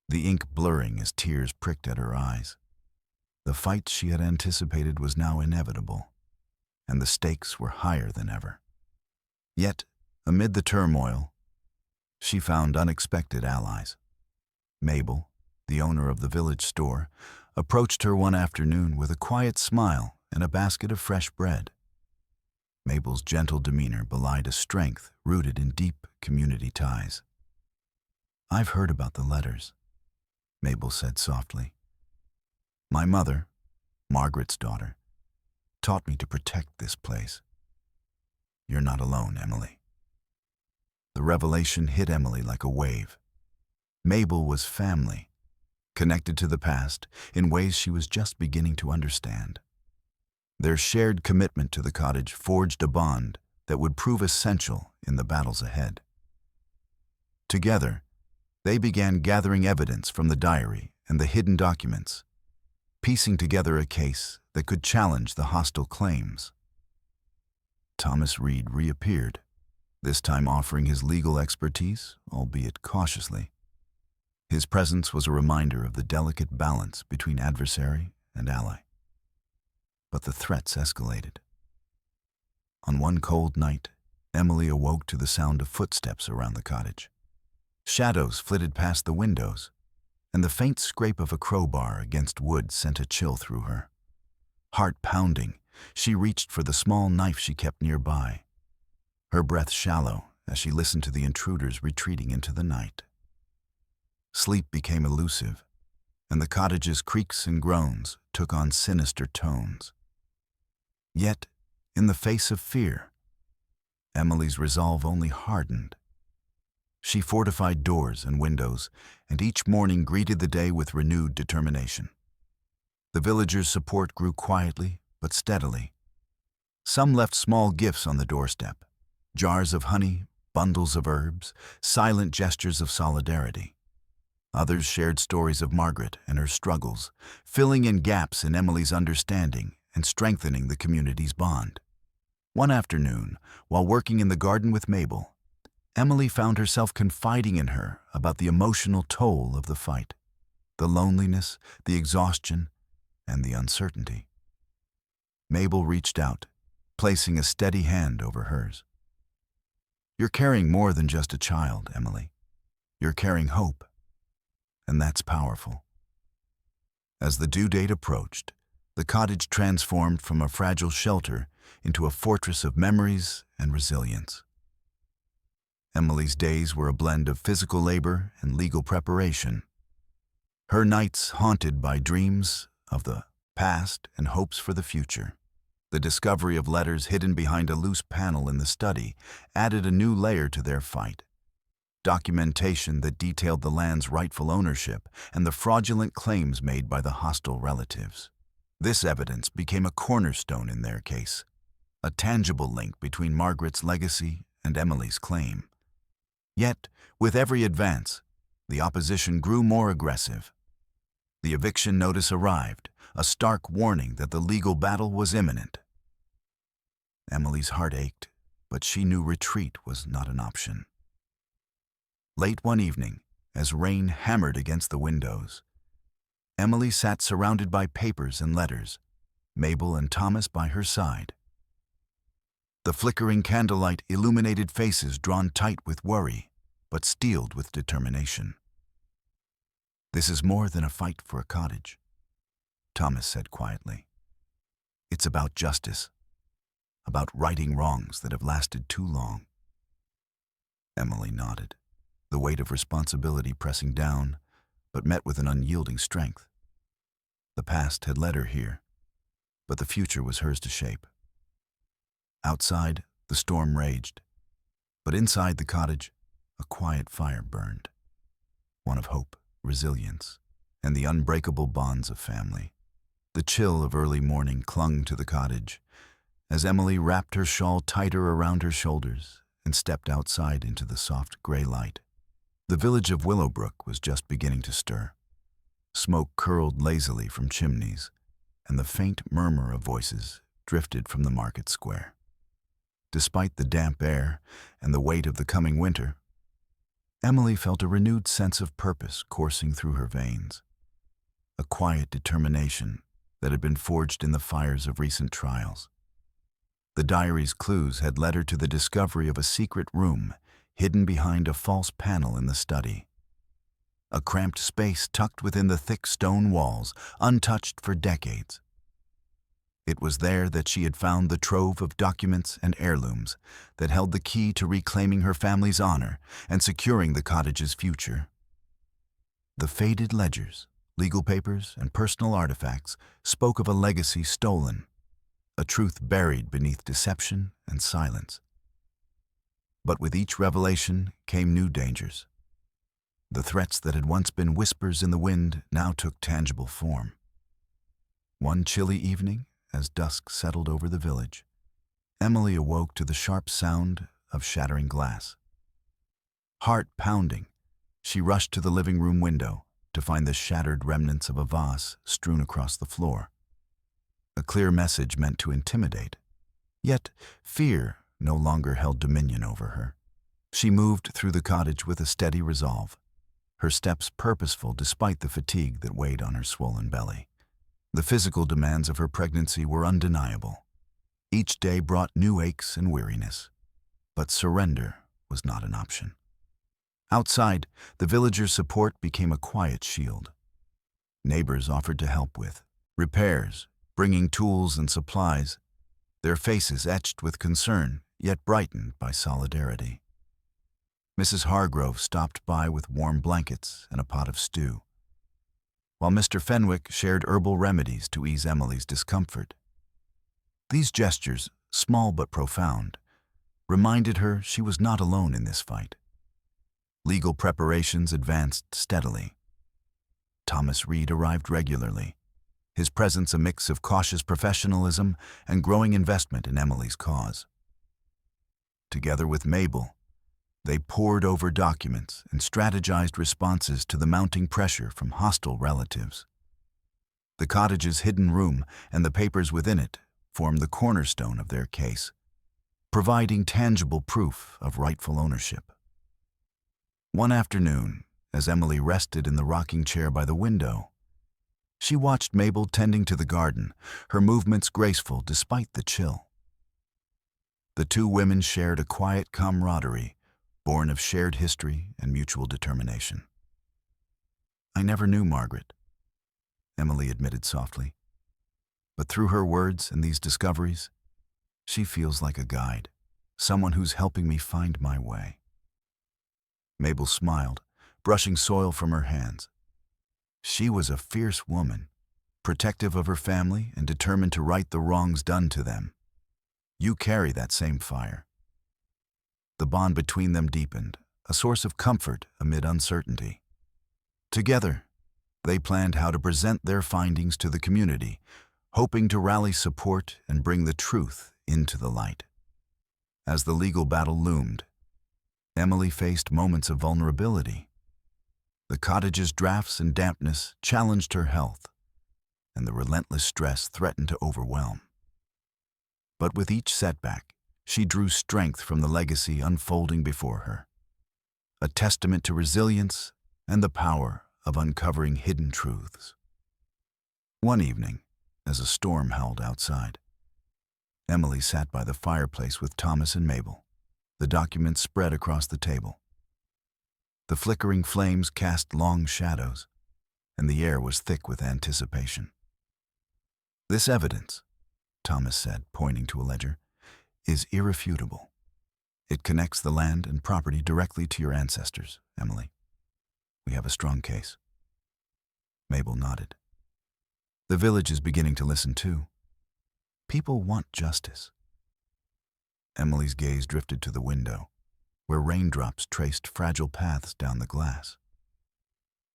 S1: the ink blurring as tears pricked at her eyes. The fight she had anticipated was now inevitable, and the stakes were higher than ever. Yet, amid the turmoil, she found unexpected allies. Mabel, the owner of the village store, approached her one afternoon with a quiet smile and a basket of fresh bread. Mabel's gentle demeanor belied a strength rooted in deep community ties. "I've heard about the letters," Mabel said softly. "My mother, Margaret's daughter, taught me to protect this place. You're not alone, Emily." The revelation hit Emily like a wave. Mabel was family, connected to the past in ways she was just beginning to understand. Their shared commitment to the cottage forged a bond that would prove essential in the battles ahead. Together, they began gathering evidence from the diary and the hidden documents, piecing together a case that could challenge the hostile claims. Thomas Reed reappeared, this time offering his legal expertise, albeit cautiously. His presence was a reminder of the delicate balance between adversary and ally. But the threats escalated. On one cold night, Emily awoke to the sound of footsteps around the cottage. Shadows flitted past the windows, and the faint scrape of a crowbar against wood sent a chill through her. Heart pounding, she reached for the small knife she kept nearby, her breath shallow as she listened to the intruders retreating into the night. Sleep became elusive, and the cottage's creaks and groans took on sinister tones. Yet, in the face of fear, Emily's resolve only hardened. She fortified doors and windows, and each morning greeted the day with renewed determination. The villagers' support grew quietly but steadily. Some left small gifts on the doorstep, jars of honey, bundles of herbs, silent gestures of solidarity. Others shared stories of Margaret and her struggles, filling in gaps in Emily's understanding and strengthening the community's bond. One afternoon, while working in the garden with Mabel, Emily found herself confiding in her about the emotional toll of the fight, the loneliness, the exhaustion, and the uncertainty. Mabel reached out, placing a steady hand over hers. "You're carrying more than just a child, Emily. You're carrying hope, and that's powerful." As the due date approached, the cottage transformed from a fragile shelter into a fortress of memories and resilience. Emily's days were a blend of physical labor and legal preparation. Her nights haunted by dreams of the past and hopes for the future. The discovery of letters hidden behind a loose panel in the study added a new layer to their fight. Documentation that detailed the land's rightful ownership and the fraudulent claims made by the hostile relatives. This evidence became a cornerstone in their case, a tangible link between Margaret's legacy and Emily's claim. Yet, with every advance, The opposition grew more aggressive. The eviction notice arrived, a stark warning that the legal battle was imminent. Emily's heart ached, but she knew retreat was not an option. Late one evening, as rain hammered against the windows, Emily sat surrounded by papers and letters, Mabel and Thomas by her side. The flickering candlelight illuminated faces drawn tight with worry, but steeled with determination. "This is more than a fight for a cottage," Thomas said quietly. "It's about justice, about righting wrongs that have lasted too long." Emily nodded, the weight of responsibility pressing down, but met with an unyielding strength. The past had led her here, but the future was hers to shape. Outside, the storm raged, but inside the cottage, a quiet fire burned, one of hope, resilience, and the unbreakable bonds of family. The chill of early morning clung to the cottage as Emily wrapped her shawl tighter around her shoulders and stepped outside into the soft gray light. The village of Willowbrook was just beginning to stir. Smoke curled lazily from chimneys, and the faint murmur of voices drifted from the market square. Despite the damp air and the weight of the coming winter, Emily felt a renewed sense of purpose coursing through her veins, a quiet determination that had been forged in the fires of recent trials. The diary's clues had led her to the discovery of a secret room hidden behind a false panel in the study. A cramped space tucked within the thick stone walls, untouched for decades. It was there that she had found the trove of documents and heirlooms that held the key to reclaiming her family's honor and securing the cottage's future. The faded ledgers, legal papers, and personal artifacts spoke of a legacy stolen, a truth buried beneath deception and silence. But with each revelation came new dangers. The threats that had once been whispers in the wind now took tangible form. One chilly evening, as dusk settled over the village, Emily awoke to the sharp sound of shattering glass. Heart pounding, she rushed to the living room window to find the shattered remnants of a vase strewn across the floor. A clear message meant to intimidate. Yet fear no longer held dominion over her. She moved through the cottage with a steady resolve, her steps purposeful despite the fatigue that weighed on her swollen belly. The physical demands of her pregnancy were undeniable. Each day brought new aches and weariness, but surrender was not an option. Outside, the villagers' support became a quiet shield. Neighbors offered to help with repairs, bringing tools and supplies, their faces etched with concern, yet brightened by solidarity. Mrs. Hargrove stopped by with warm blankets and a pot of stew, while Mr. Fenwick shared herbal remedies to ease Emily's discomfort. These gestures, small but profound, reminded her she was not alone in this fight. Legal preparations advanced steadily. Thomas Reed arrived regularly, his presence a mix of cautious professionalism and growing investment in Emily's cause. Together with Mabel, they pored over documents and strategized responses to the mounting pressure from hostile relatives. The cottage's hidden room and the papers within it formed the cornerstone of their case, providing tangible proof of rightful ownership. One afternoon, as Emily rested in the rocking chair by the window, she watched Mabel tending to the garden, her movements graceful despite the chill. The two women shared a quiet camaraderie, born of shared history and mutual determination. "I never knew Margaret," Emily admitted softly. "But through her words and these discoveries, she feels like a guide, someone who's helping me find my way." Mabel smiled, brushing soil from her hands. She was a fierce woman, protective of her family and determined to right the wrongs done to them. You carry that same fire. The bond between them deepened, a source of comfort amid uncertainty. Together, they planned how to present their findings to the community, hoping to rally support and bring the truth into the light. As the legal battle loomed, Emily faced moments of vulnerability. The cottage's drafts and dampness challenged her health, and the relentless stress threatened to overwhelm. But with each setback, she drew strength from the legacy unfolding before her, a testament to resilience and the power of uncovering hidden truths. One evening, as a storm howled outside, Emily sat by the fireplace with Thomas and Mabel, the documents spread across the table. The flickering flames cast long shadows, and the air was thick with anticipation. "This evidence," Thomas said, pointing to a ledger, "is irrefutable. It connects the land and property directly to your ancestors, Emily. We have a strong case." Mabel nodded. "The village is beginning to listen too. People want justice." Emily's gaze drifted to the window, where raindrops traced fragile paths down the glass.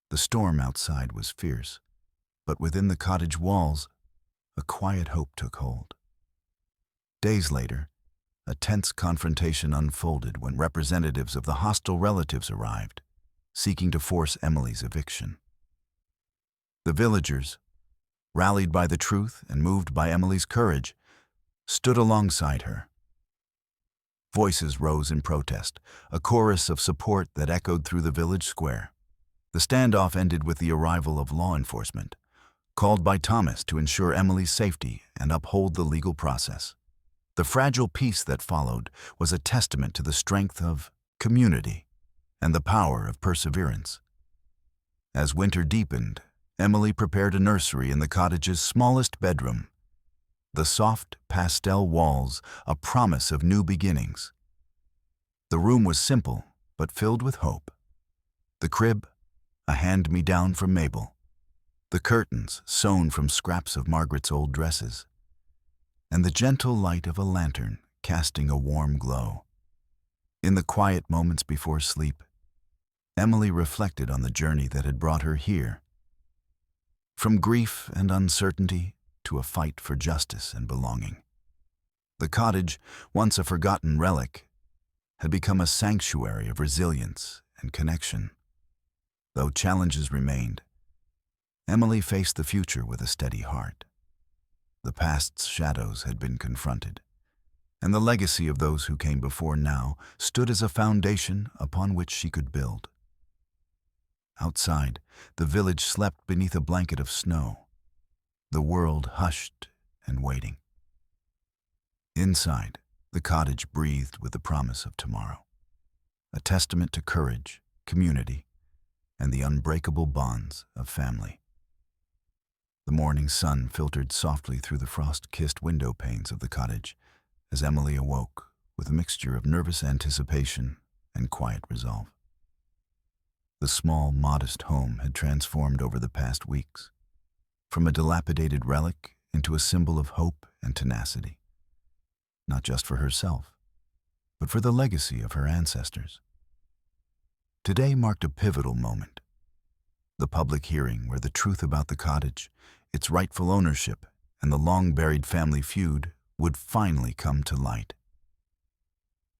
S1: The storm outside was fierce, but within the cottage walls, a quiet hope took hold. Days later, a tense confrontation unfolded when representatives of the hostile relatives arrived, seeking to force Emily's eviction. The villagers, rallied by the truth and moved by Emily's courage, stood alongside her. Voices rose in protest, a chorus of support that echoed through the village square. The standoff ended with the arrival of law enforcement, called by Thomas to ensure Emily's safety and uphold the legal process. The fragile peace that followed was a testament to the strength of community and the power of perseverance. As winter deepened, Emily prepared a nursery in the cottage's smallest bedroom. The soft pastel walls, a promise of new beginnings. The room was simple, but filled with hope. The crib, a hand-me-down from Mabel. The curtains, sewn from scraps of Margaret's old dresses. And the gentle light of a lantern, casting a warm glow. In the quiet moments before sleep, Emily reflected on the journey that had brought her here. From grief and uncertainty to a fight for justice and belonging. The cottage, once a forgotten relic, had become a sanctuary of resilience and connection. Though challenges remained, Emily faced the future with a steady heart. The past's shadows had been confronted, and the legacy of those who came before now stood as a foundation upon which she could build. Outside, the village slept beneath a blanket of snow, the world hushed and waiting. Inside, the cottage breathed with the promise of tomorrow, a testament to courage, community, and the unbreakable bonds of family. The morning sun filtered softly through the frost-kissed window panes of the cottage as Emily awoke with a mixture of nervous anticipation and quiet resolve. The small, modest home had transformed over the past weeks, from a dilapidated relic into a symbol of hope and tenacity, not just for herself, but for the legacy of her ancestors. Today marked a pivotal moment, the public hearing where the truth about the cottage, its rightful ownership, and the long-buried family feud would finally come to light.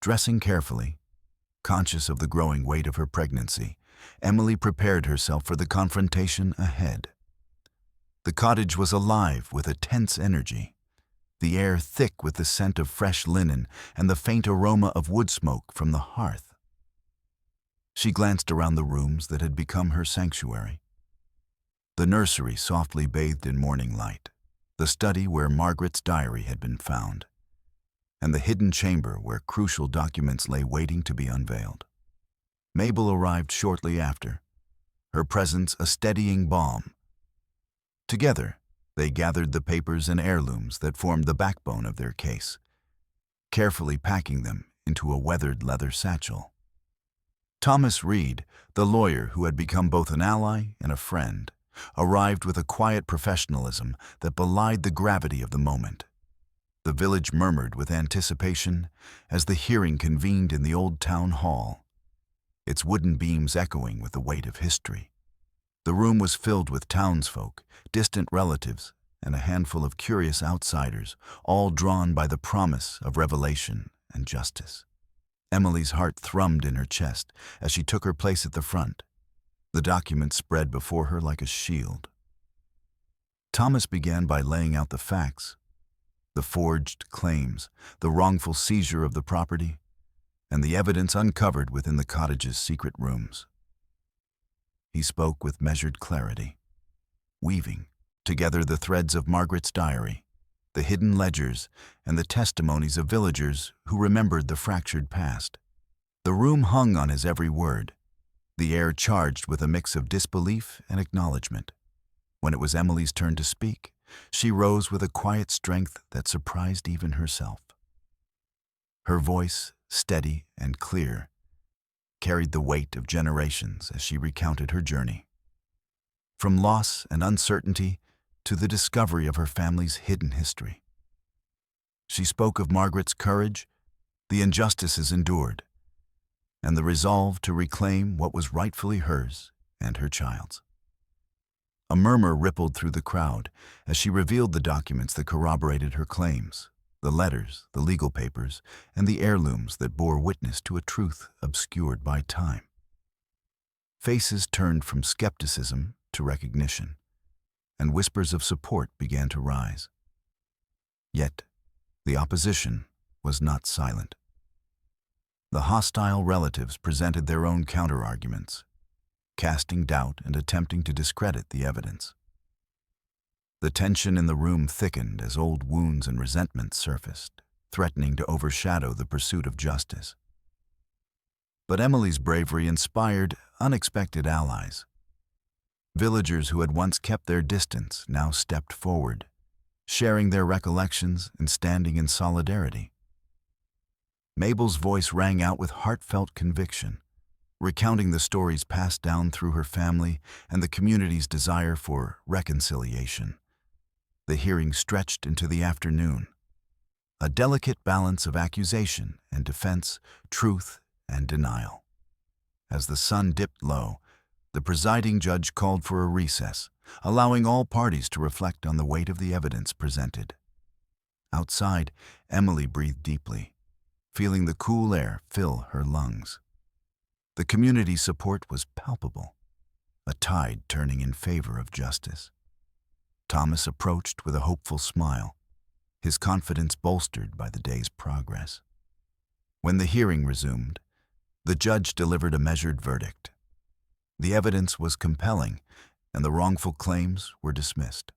S1: Dressing carefully, conscious of the growing weight of her pregnancy, Emily prepared herself for the confrontation ahead. The cottage was alive with a tense energy, the air thick with the scent of fresh linen and the faint aroma of wood smoke from the hearth. She glanced around the rooms that had become her sanctuary. The nursery softly bathed in morning light, the study where Margaret's diary had been found, and the hidden chamber where crucial documents lay waiting to be unveiled. Mabel arrived shortly after, her presence a steadying balm. Together, they gathered the papers and heirlooms that formed the backbone of their case, carefully packing them into a weathered leather satchel. Thomas Reed, the lawyer who had become both an ally and a friend, arrived with a quiet professionalism that belied the gravity of the moment. The village murmured with anticipation as the hearing convened in the old town hall, its wooden beams echoing with the weight of history. The room was filled with townsfolk, distant relatives, and a handful of curious outsiders, all drawn by the promise of revelation and justice. Emily's heart thrummed in her chest as she took her place at the front. The document spread before her like a shield. Thomas began by laying out the facts, the forged claims, the wrongful seizure of the property, and the evidence uncovered within the cottage's secret rooms. He spoke with measured clarity, weaving together the threads of Margaret's diary, the hidden ledgers, and the testimonies of villagers who remembered the fractured past. The room hung on his every word, the air charged with a mix of disbelief and acknowledgement. When it was Emily's turn to speak, she rose with a quiet strength that surprised even herself. Her voice, steady and clear, carried the weight of generations as she recounted her journey. From loss and uncertainty to the discovery of her family's hidden history. She spoke of Margaret's courage, the injustices endured, and the resolve to reclaim what was rightfully hers and her child's. A murmur rippled through the crowd as she revealed the documents that corroborated her claims, the letters, the legal papers, and the heirlooms that bore witness to a truth obscured by time. Faces turned from skepticism to recognition, and whispers of support began to rise. Yet, the opposition was not silent. The hostile relatives presented their own counter-arguments, casting doubt and attempting to discredit the evidence. The tension in the room thickened as old wounds and resentments surfaced, threatening to overshadow the pursuit of justice. But Emily's bravery inspired unexpected allies. Villagers who had once kept their distance now stepped forward, sharing their recollections and standing in solidarity. Mabel's voice rang out with heartfelt conviction, recounting the stories passed down through her family and the community's desire for reconciliation. The hearing stretched into the afternoon, a delicate balance of accusation and defense, truth and denial. As the sun dipped low, the presiding judge called for a recess, allowing all parties to reflect on the weight of the evidence presented. Outside, Emily breathed deeply, feeling the cool air fill her lungs. The community's support was palpable, a tide turning in favor of justice. Thomas approached with a hopeful smile, his confidence bolstered by the day's progress. When the hearing resumed, the judge delivered a measured verdict. The evidence was compelling, and the wrongful claims were dismissed.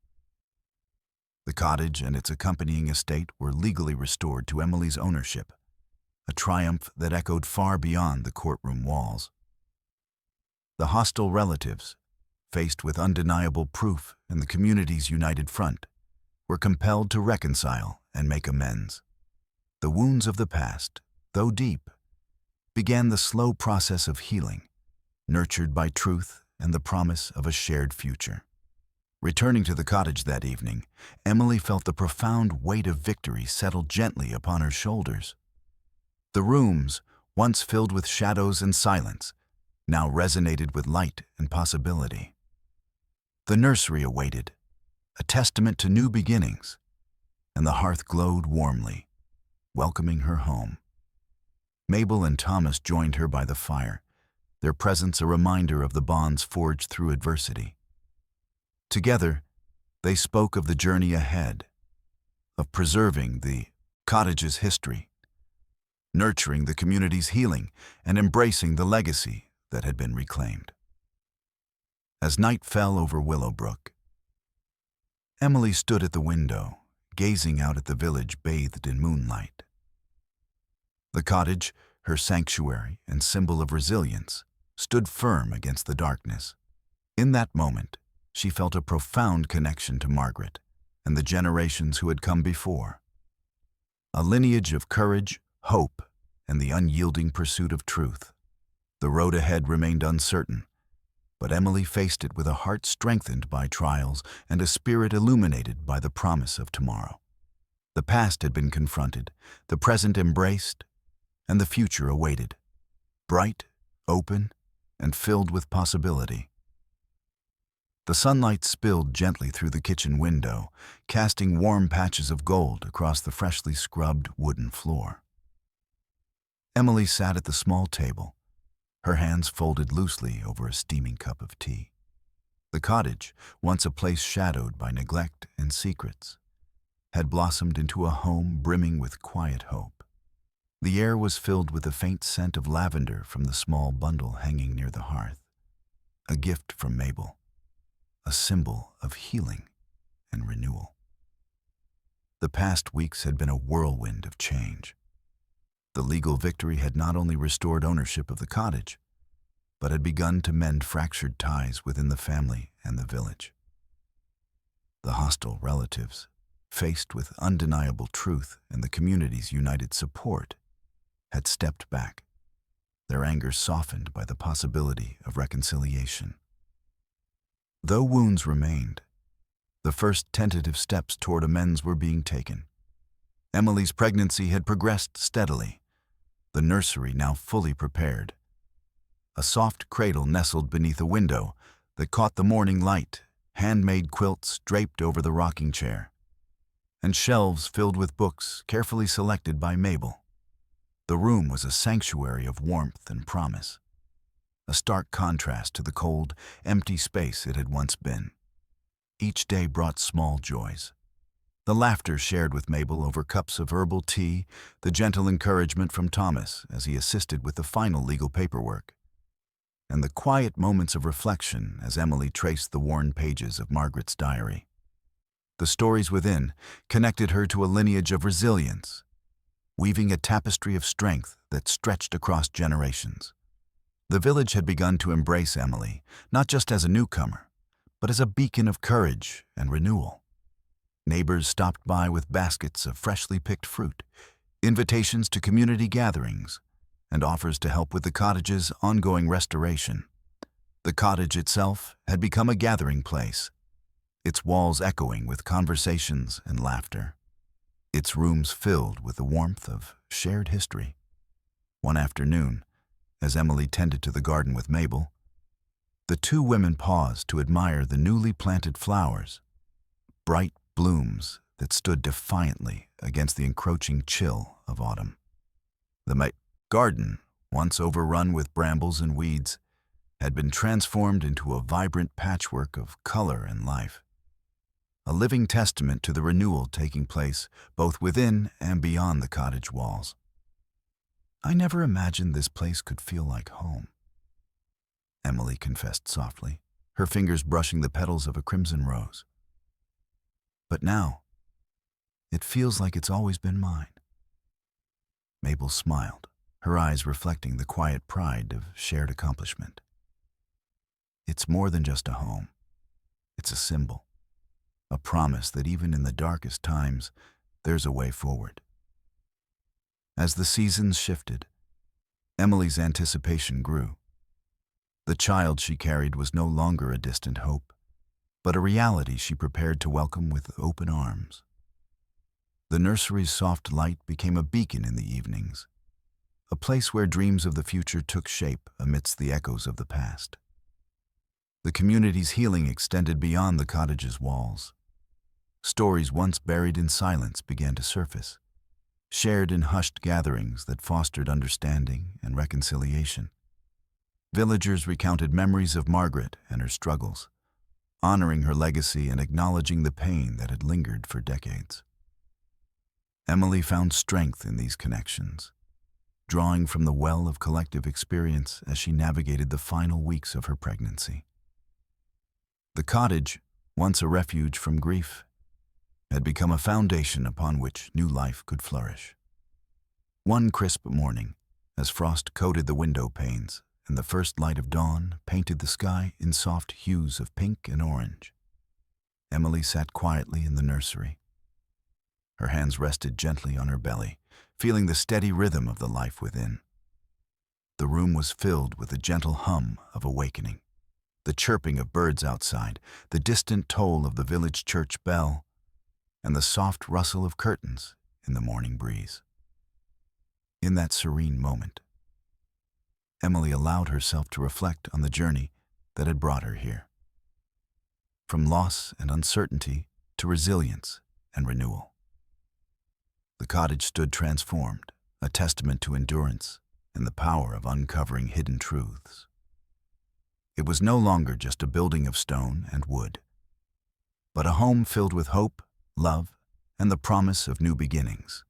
S1: The cottage and its accompanying estate were legally restored to Emily's ownership, a triumph that echoed far beyond the courtroom walls. The hostile relatives, faced with undeniable proof in the community's united front, were compelled to reconcile and make amends. The wounds of the past, though deep, began the slow process of healing, nurtured by truth and the promise of a shared future. Returning to the cottage that evening, Emily felt the profound weight of victory settle gently upon her shoulders. The rooms, once filled with shadows and silence, now resonated with light and possibility. The nursery awaited, a testament to new beginnings, and the hearth glowed warmly, welcoming her home. Mabel and Thomas joined her by the fire, their presence a reminder of the bonds forged through adversity. Together, they spoke of the journey ahead, of preserving the cottage's history, nurturing the community's healing, and embracing the legacy that had been reclaimed. As night fell over Willowbrook, Emily stood at the window, gazing out at the village bathed in moonlight. The cottage, her sanctuary and symbol of resilience, stood firm against the darkness. In that moment, she felt a profound connection to Margaret and the generations who had come before. A lineage of courage, hope, and the unyielding pursuit of truth. The road ahead remained uncertain, but Emily faced it with a heart strengthened by trials and a spirit illuminated by the promise of tomorrow. The past had been confronted, the present embraced, and the future awaited, bright, open, and filled with possibility. The sunlight spilled gently through the kitchen window, casting warm patches of gold across the freshly scrubbed wooden floor. Emily sat at the small table, her hands folded loosely over a steaming cup of tea. The cottage, once a place shadowed by neglect and secrets, had blossomed into a home brimming with quiet hope. The air was filled with the faint scent of lavender from the small bundle hanging near the hearth, a gift from Mabel, a symbol of healing and renewal. The past weeks had been a whirlwind of change. The legal victory had not only restored ownership of the cottage, but had begun to mend fractured ties within the family and the village. The hostile relatives, faced with undeniable truth and the community's united support, had stepped back, their anger softened by the possibility of reconciliation. Though wounds remained, the first tentative steps toward amends were being taken. Emily's pregnancy had progressed steadily, the nursery now fully prepared. A soft cradle nestled beneath a window that caught the morning light, handmade quilts draped over the rocking chair, and shelves filled with books carefully selected by Mabel. The room was a sanctuary of warmth and promise, a stark contrast to the cold, empty space it had once been. Each day brought small joys. The laughter shared with Mabel over cups of herbal tea, the gentle encouragement from Thomas as he assisted with the final legal paperwork, and the quiet moments of reflection as Emily traced the worn pages of Margaret's diary. The stories within connected her to a lineage of resilience, weaving a tapestry of strength that stretched across generations. The village had begun to embrace Emily, not just as a newcomer, but as a beacon of courage and renewal. Neighbors stopped by with baskets of freshly picked fruit, invitations to community gatherings, and offers to help with the cottage's ongoing restoration. The cottage itself had become a gathering place, its walls echoing with conversations and laughter, its rooms filled with the warmth of shared history. One afternoon, as Emily tended to the garden with Mabel, the two women paused to admire the newly planted flowers, bright blooms that stood defiantly against the encroaching chill of autumn. The garden, once overrun with brambles and weeds, had been transformed into a vibrant patchwork of color and life, a living testament to the renewal taking place both within and beyond the cottage walls. "I never imagined this place could feel like home," Emily confessed softly, her fingers brushing the petals of a crimson rose. "But now, it feels like it's always been mine." Mabel smiled, her eyes reflecting the quiet pride of shared accomplishment. "It's more than just a home. It's a symbol, a promise that even in the darkest times, there's a way forward." As the seasons shifted, Emily's anticipation grew. The child she carried was no longer a distant hope, but a reality she prepared to welcome with open arms. The nursery's soft light became a beacon in the evenings, a place where dreams of the future took shape amidst the echoes of the past. The community's healing extended beyond the cottage's walls. Stories once buried in silence began to surface, shared in hushed gatherings that fostered understanding and reconciliation. Villagers recounted memories of Margaret and her struggles, honoring her legacy and acknowledging the pain that had lingered for decades. Emily found strength in these connections, drawing from the well of collective experience as she navigated the final weeks of her pregnancy. The cottage, once a refuge from grief, had become a foundation upon which new life could flourish. One crisp morning, as frost coated the window panes and the first light of dawn painted the sky in soft hues of pink and orange, Emily sat quietly in the nursery. Her hands rested gently on her belly, feeling the steady rhythm of the life within. The room was filled with the gentle hum of awakening, the chirping of birds outside, the distant toll of the village church bell, and the soft rustle of curtains in the morning breeze. In that serene moment, Emily allowed herself to reflect on the journey that had brought her here. From loss and uncertainty to resilience and renewal. The cottage stood transformed, a testament to endurance and the power of uncovering hidden truths. It was no longer just a building of stone and wood, but a home filled with hope, love, and the promise of new beginnings.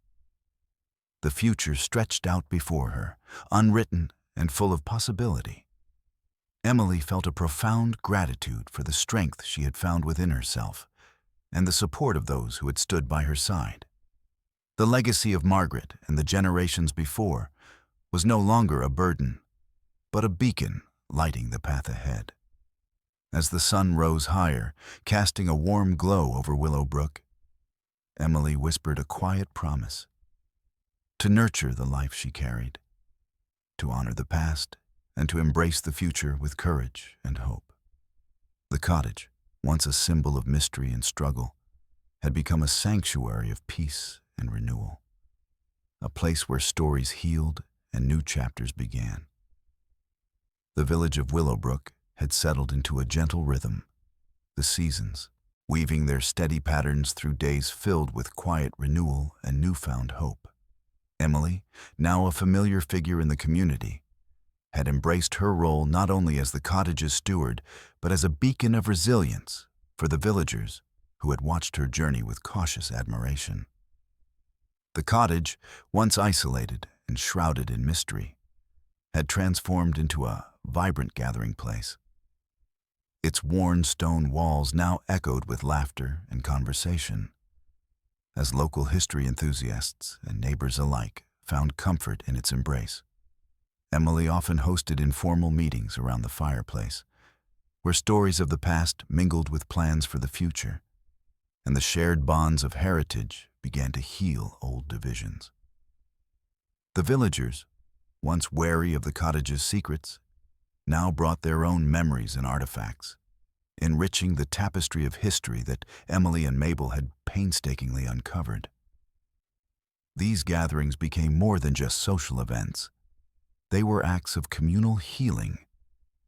S1: The future stretched out before her, unwritten and full of possibility. Emily felt a profound gratitude for the strength she had found within herself and the support of those who had stood by her side. The legacy of Margaret and the generations before was no longer a burden, but a beacon lighting the path ahead. As the sun rose higher, casting a warm glow over Willowbrook, Emily whispered a quiet promise: to nurture the life she carried, to honor the past, and to embrace the future with courage and hope. The cottage, once a symbol of mystery and struggle, had become a sanctuary of peace and renewal, a place where stories healed and new chapters began. The village of Willowbrook had settled into a gentle rhythm, the seasons weaving their steady patterns through days filled with quiet renewal and newfound hope. Emily, now a familiar figure in the community, had embraced her role not only as the cottage's steward, but as a beacon of resilience for the villagers who had watched her journey with cautious admiration. The cottage, once isolated and shrouded in mystery, had transformed into a vibrant gathering place. Its worn stone walls now echoed with laughter and conversation, as local history enthusiasts and neighbors alike found comfort in its embrace. Emily often hosted informal meetings around the fireplace, where stories of the past mingled with plans for the future, and the shared bonds of heritage began to heal old divisions. The villagers, once wary of the cottage's secrets, now brought their own memories and artifacts, enriching the tapestry of history that Emily and Mabel had painstakingly uncovered. These gatherings became more than just social events. They were acts of communal healing,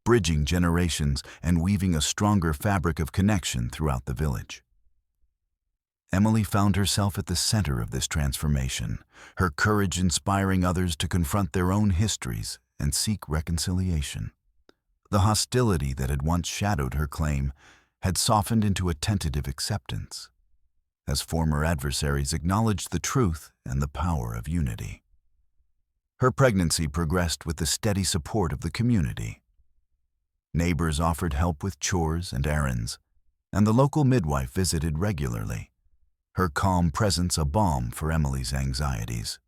S1: bridging generations and weaving a stronger fabric of connection throughout the village. Emily found herself at the center of this transformation, her courage inspiring others to confront their own histories and seek reconciliation. The hostility that had once shadowed her claim had softened into a tentative acceptance, as former adversaries acknowledged the truth and the power of unity. Her pregnancy progressed with the steady support of the community. Neighbors offered help with chores and errands, and the local midwife visited regularly, her calm presence a balm for Emily's anxieties.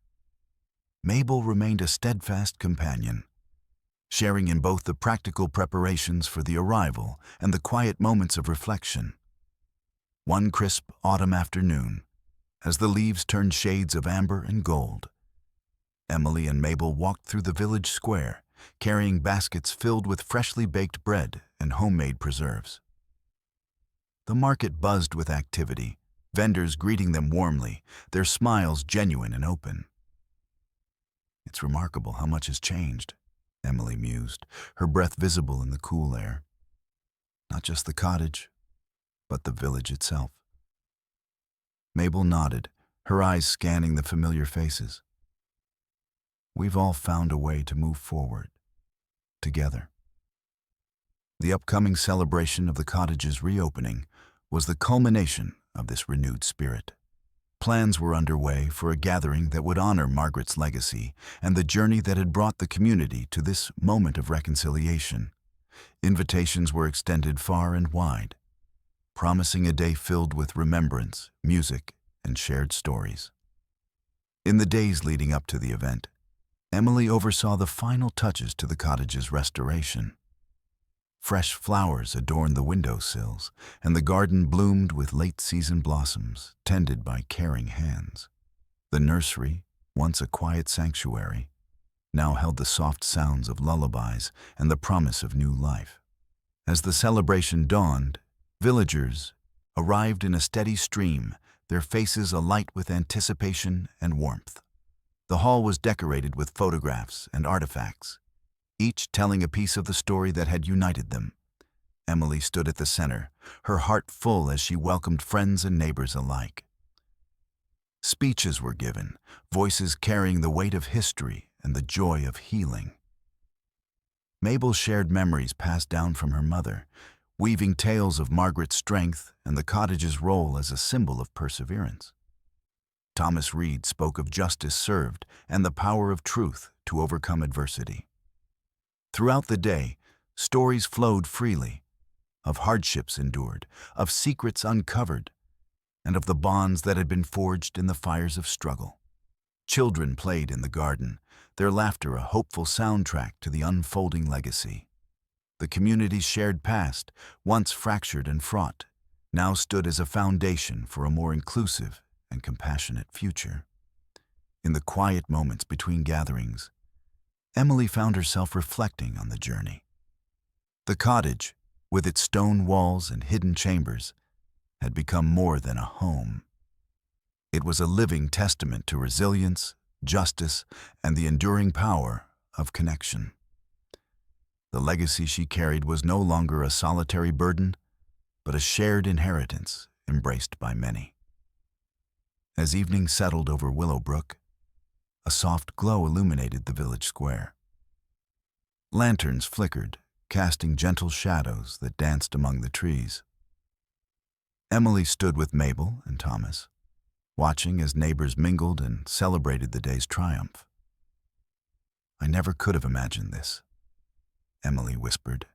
S1: Mabel remained a steadfast companion, sharing in both the practical preparations for the arrival and the quiet moments of reflection. One crisp autumn afternoon, as the leaves turned shades of amber and gold, Emily and Mabel walked through the village square, carrying baskets filled with freshly baked bread and homemade preserves. The market buzzed with activity, vendors greeting them warmly, their smiles genuine and open. "It's remarkable how much has changed," Emily mused, her breath visible in the cool air. Not just the cottage, but the village itself. Mabel nodded, her eyes scanning the familiar faces. "We've all found a way to move forward, together." The upcoming celebration of the cottage's reopening was the culmination of this renewed spirit. Plans were underway for a gathering that would honor Margaret's legacy and the journey that had brought the community to this moment of reconciliation. Invitations were extended far and wide, promising a day filled with remembrance, music, and shared stories. In the days leading up to the event, Emily oversaw the final touches to the cottage's restoration. Fresh flowers adorned the windowsills, and the garden bloomed with late-season blossoms, tended by caring hands. The nursery, once a quiet sanctuary, now held the soft sounds of lullabies and the promise of new life. As the celebration dawned, villagers arrived in a steady stream, their faces alight with anticipation and warmth. The hall was decorated with photographs and artifacts, each telling a piece of the story that had united them. Emily stood at the center, her heart full as she welcomed friends and neighbors alike. Speeches were given, voices carrying the weight of history and the joy of healing. Mabel shared memories passed down from her mother, weaving tales of Margaret's strength and the cottage's role as a symbol of perseverance. Thomas Reed spoke of justice served and the power of truth to overcome adversity. Throughout the day, stories flowed freely, of hardships endured, of secrets uncovered, and of the bonds that had been forged in the fires of struggle. Children played in the garden, their laughter a hopeful soundtrack to the unfolding legacy. The community's shared past, once fractured and fraught, now stood as a foundation for a more inclusive and compassionate future. In the quiet moments between gatherings, Emily found herself reflecting on the journey. The cottage, with its stone walls and hidden chambers, had become more than a home. It was a living testament to resilience, justice, and the enduring power of connection. The legacy she carried was no longer a solitary burden, but a shared inheritance embraced by many. As evening settled over Willowbrook, a soft glow illuminated the village square. Lanterns flickered, casting gentle shadows that danced among the trees. Emily stood with Mabel and Thomas, watching as neighbors mingled and celebrated the day's triumph. "I never could have imagined this," Emily whispered,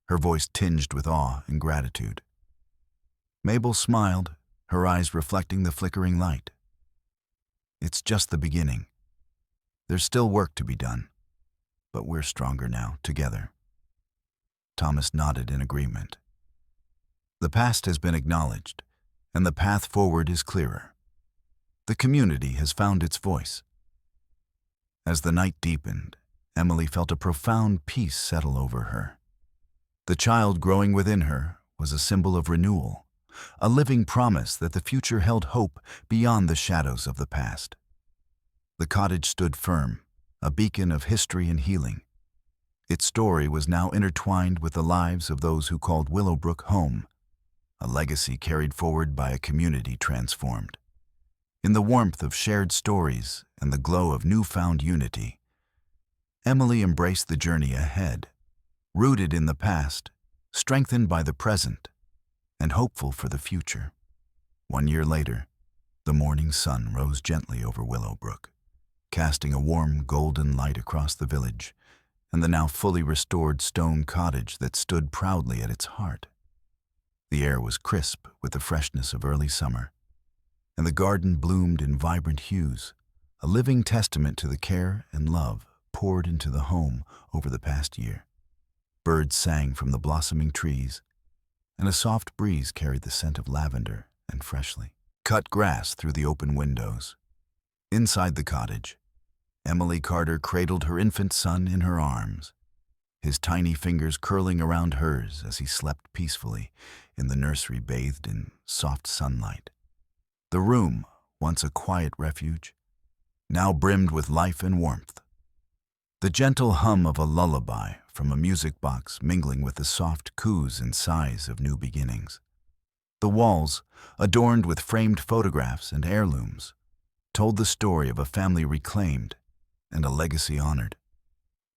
S1: her voice tinged with awe and gratitude. Mabel smiled, her eyes reflecting the flickering light. "It's just the beginning. There's still work to be done, but we're stronger now, together." Thomas nodded in agreement. The past has been acknowledged, and the path forward is clearer. The community has found its voice. As the night deepened, Emily felt a profound peace settle over her. The child growing within her was a symbol of renewal, a living promise that the future held hope beyond the shadows of the past. The cottage stood firm, a beacon of history and healing. Its story was now intertwined with the lives of those who called Willowbrook home, a legacy carried forward by a community transformed. In the warmth of shared stories and the glow of newfound unity, Emily embraced the journey ahead, rooted in the past, strengthened by the present, and hopeful for the future. 1 year later, the morning sun rose gently over Willowbrook, casting a warm golden light across the village and the now fully restored stone cottage that stood proudly at its heart. The air was crisp with the freshness of early summer, and the garden bloomed in vibrant hues, a living testament to the care and love poured into the home over the past year. Birds sang from the blossoming trees, and a soft breeze carried the scent of lavender and freshly cut grass through the open windows. Inside the cottage, Emily Carter cradled her infant son in her arms, his tiny fingers curling around hers as he slept peacefully in the nursery bathed in soft sunlight. The room, once a quiet refuge, now brimmed with life and warmth. The gentle hum of a lullaby from a music box mingling with the soft coos and sighs of new beginnings. The walls, adorned with framed photographs and heirlooms, told the story of a family reclaimed and a legacy honored.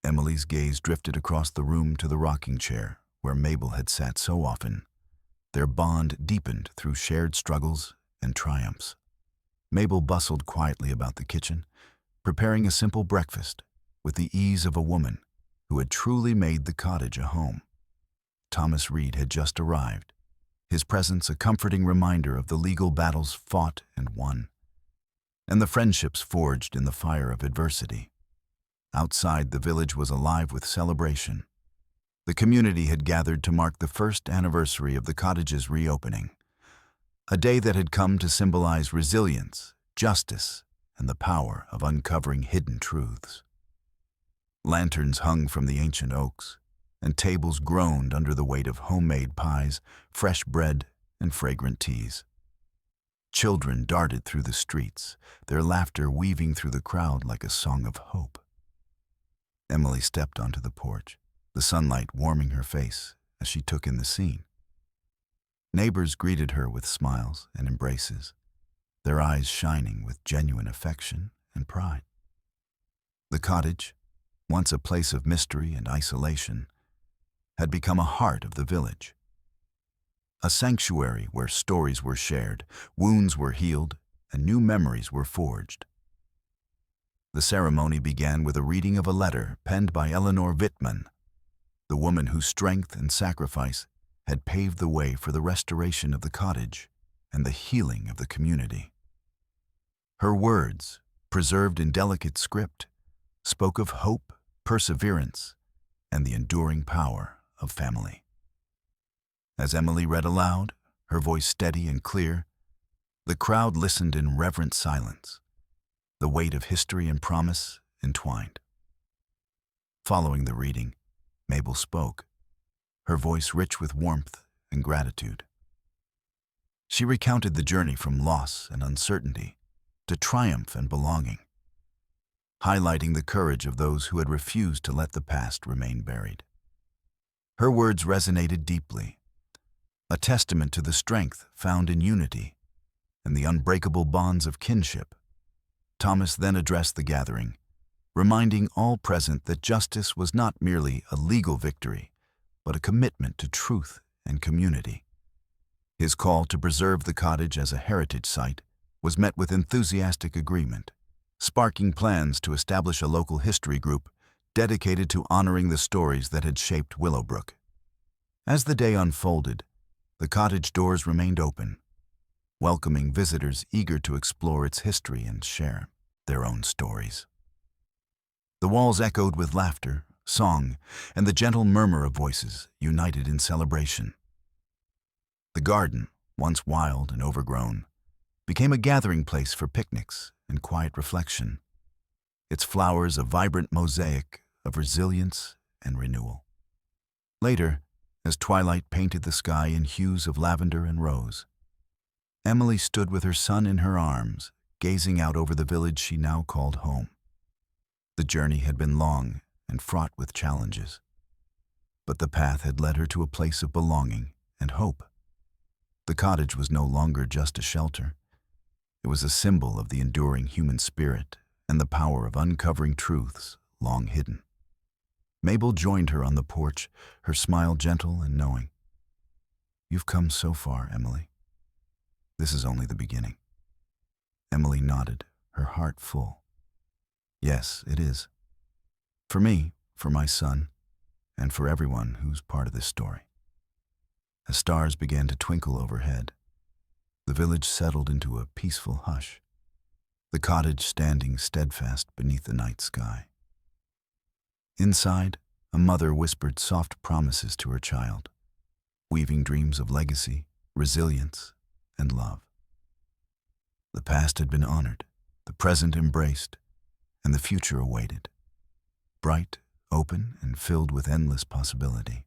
S1: Emily's gaze drifted across the room to the rocking chair where Mabel had sat so often. Their bond deepened through shared struggles and triumphs. Mabel bustled quietly about the kitchen, preparing a simple breakfast with the ease of a woman who had truly made the cottage a home. Thomas Reed had just arrived, his presence a comforting reminder of the legal battles fought and won, and the friendships forged in the fire of adversity. Outside, the village was alive with celebration. The community had gathered to mark the first anniversary of the cottage's reopening, a day that had come to symbolize resilience, justice, and the power of uncovering hidden truths. Lanterns hung from the ancient oaks, and tables groaned under the weight of homemade pies, fresh bread, and fragrant teas. Children darted through the streets, their laughter weaving through the crowd like a song of hope. Emily stepped onto the porch, the sunlight warming her face as she took in the scene. Neighbors greeted her with smiles and embraces, their eyes shining with genuine affection and pride. The cottage, once a place of mystery and isolation, had become a heart of the village. A sanctuary where stories were shared, wounds were healed, and new memories were forged. The ceremony began with a reading of a letter penned by Eleanor Wittmann, the woman whose strength and sacrifice had paved the way for the restoration of the cottage and the healing of the community. Her words, preserved in delicate script, spoke of hope, perseverance, and the enduring power of family. As Emily read aloud, her voice steady and clear, the crowd listened in reverent silence, the weight of history and promise entwined. Following the reading, Mabel spoke, her voice rich with warmth and gratitude. She recounted the journey from loss and uncertainty to triumph and belonging, highlighting the courage of those who had refused to let the past remain buried. Her words resonated deeply, a testament to the strength found in unity and the unbreakable bonds of kinship. Thomas then addressed the gathering, reminding all present that justice was not merely a legal victory, but a commitment to truth and community. His call to preserve the cottage as a heritage site was met with enthusiastic agreement, sparking plans to establish a local history group dedicated to honoring the stories that had shaped Willowbrook. As the day unfolded, the cottage doors remained open, welcoming visitors eager to explore its history and share their own stories. The walls echoed with laughter, song, and the gentle murmur of voices united in celebration. The garden, once wild and overgrown, became a gathering place for picnics and quiet reflection, its flowers a vibrant mosaic of resilience and renewal. Later, as twilight painted the sky in hues of lavender and rose, Emily stood with her son in her arms, gazing out over the village she now called home. The journey had been long and fraught with challenges, but the path had led her to a place of belonging and hope. The cottage was no longer just a shelter. It was a symbol of the enduring human spirit and the power of uncovering truths long hidden. Mabel joined her on the porch, her smile gentle and knowing. "You've come so far, Emily. This is only the beginning." Emily nodded, her heart full. "Yes, it is. For me, for my son, and for everyone who's part of this story." As stars began to twinkle overhead, the village settled into a peaceful hush, the cottage standing steadfast beneath the night sky. Inside, a mother whispered soft promises to her child, weaving dreams of legacy, resilience, and love. The past had been honored, the present embraced, and the future awaited, bright, open, and filled with endless possibility.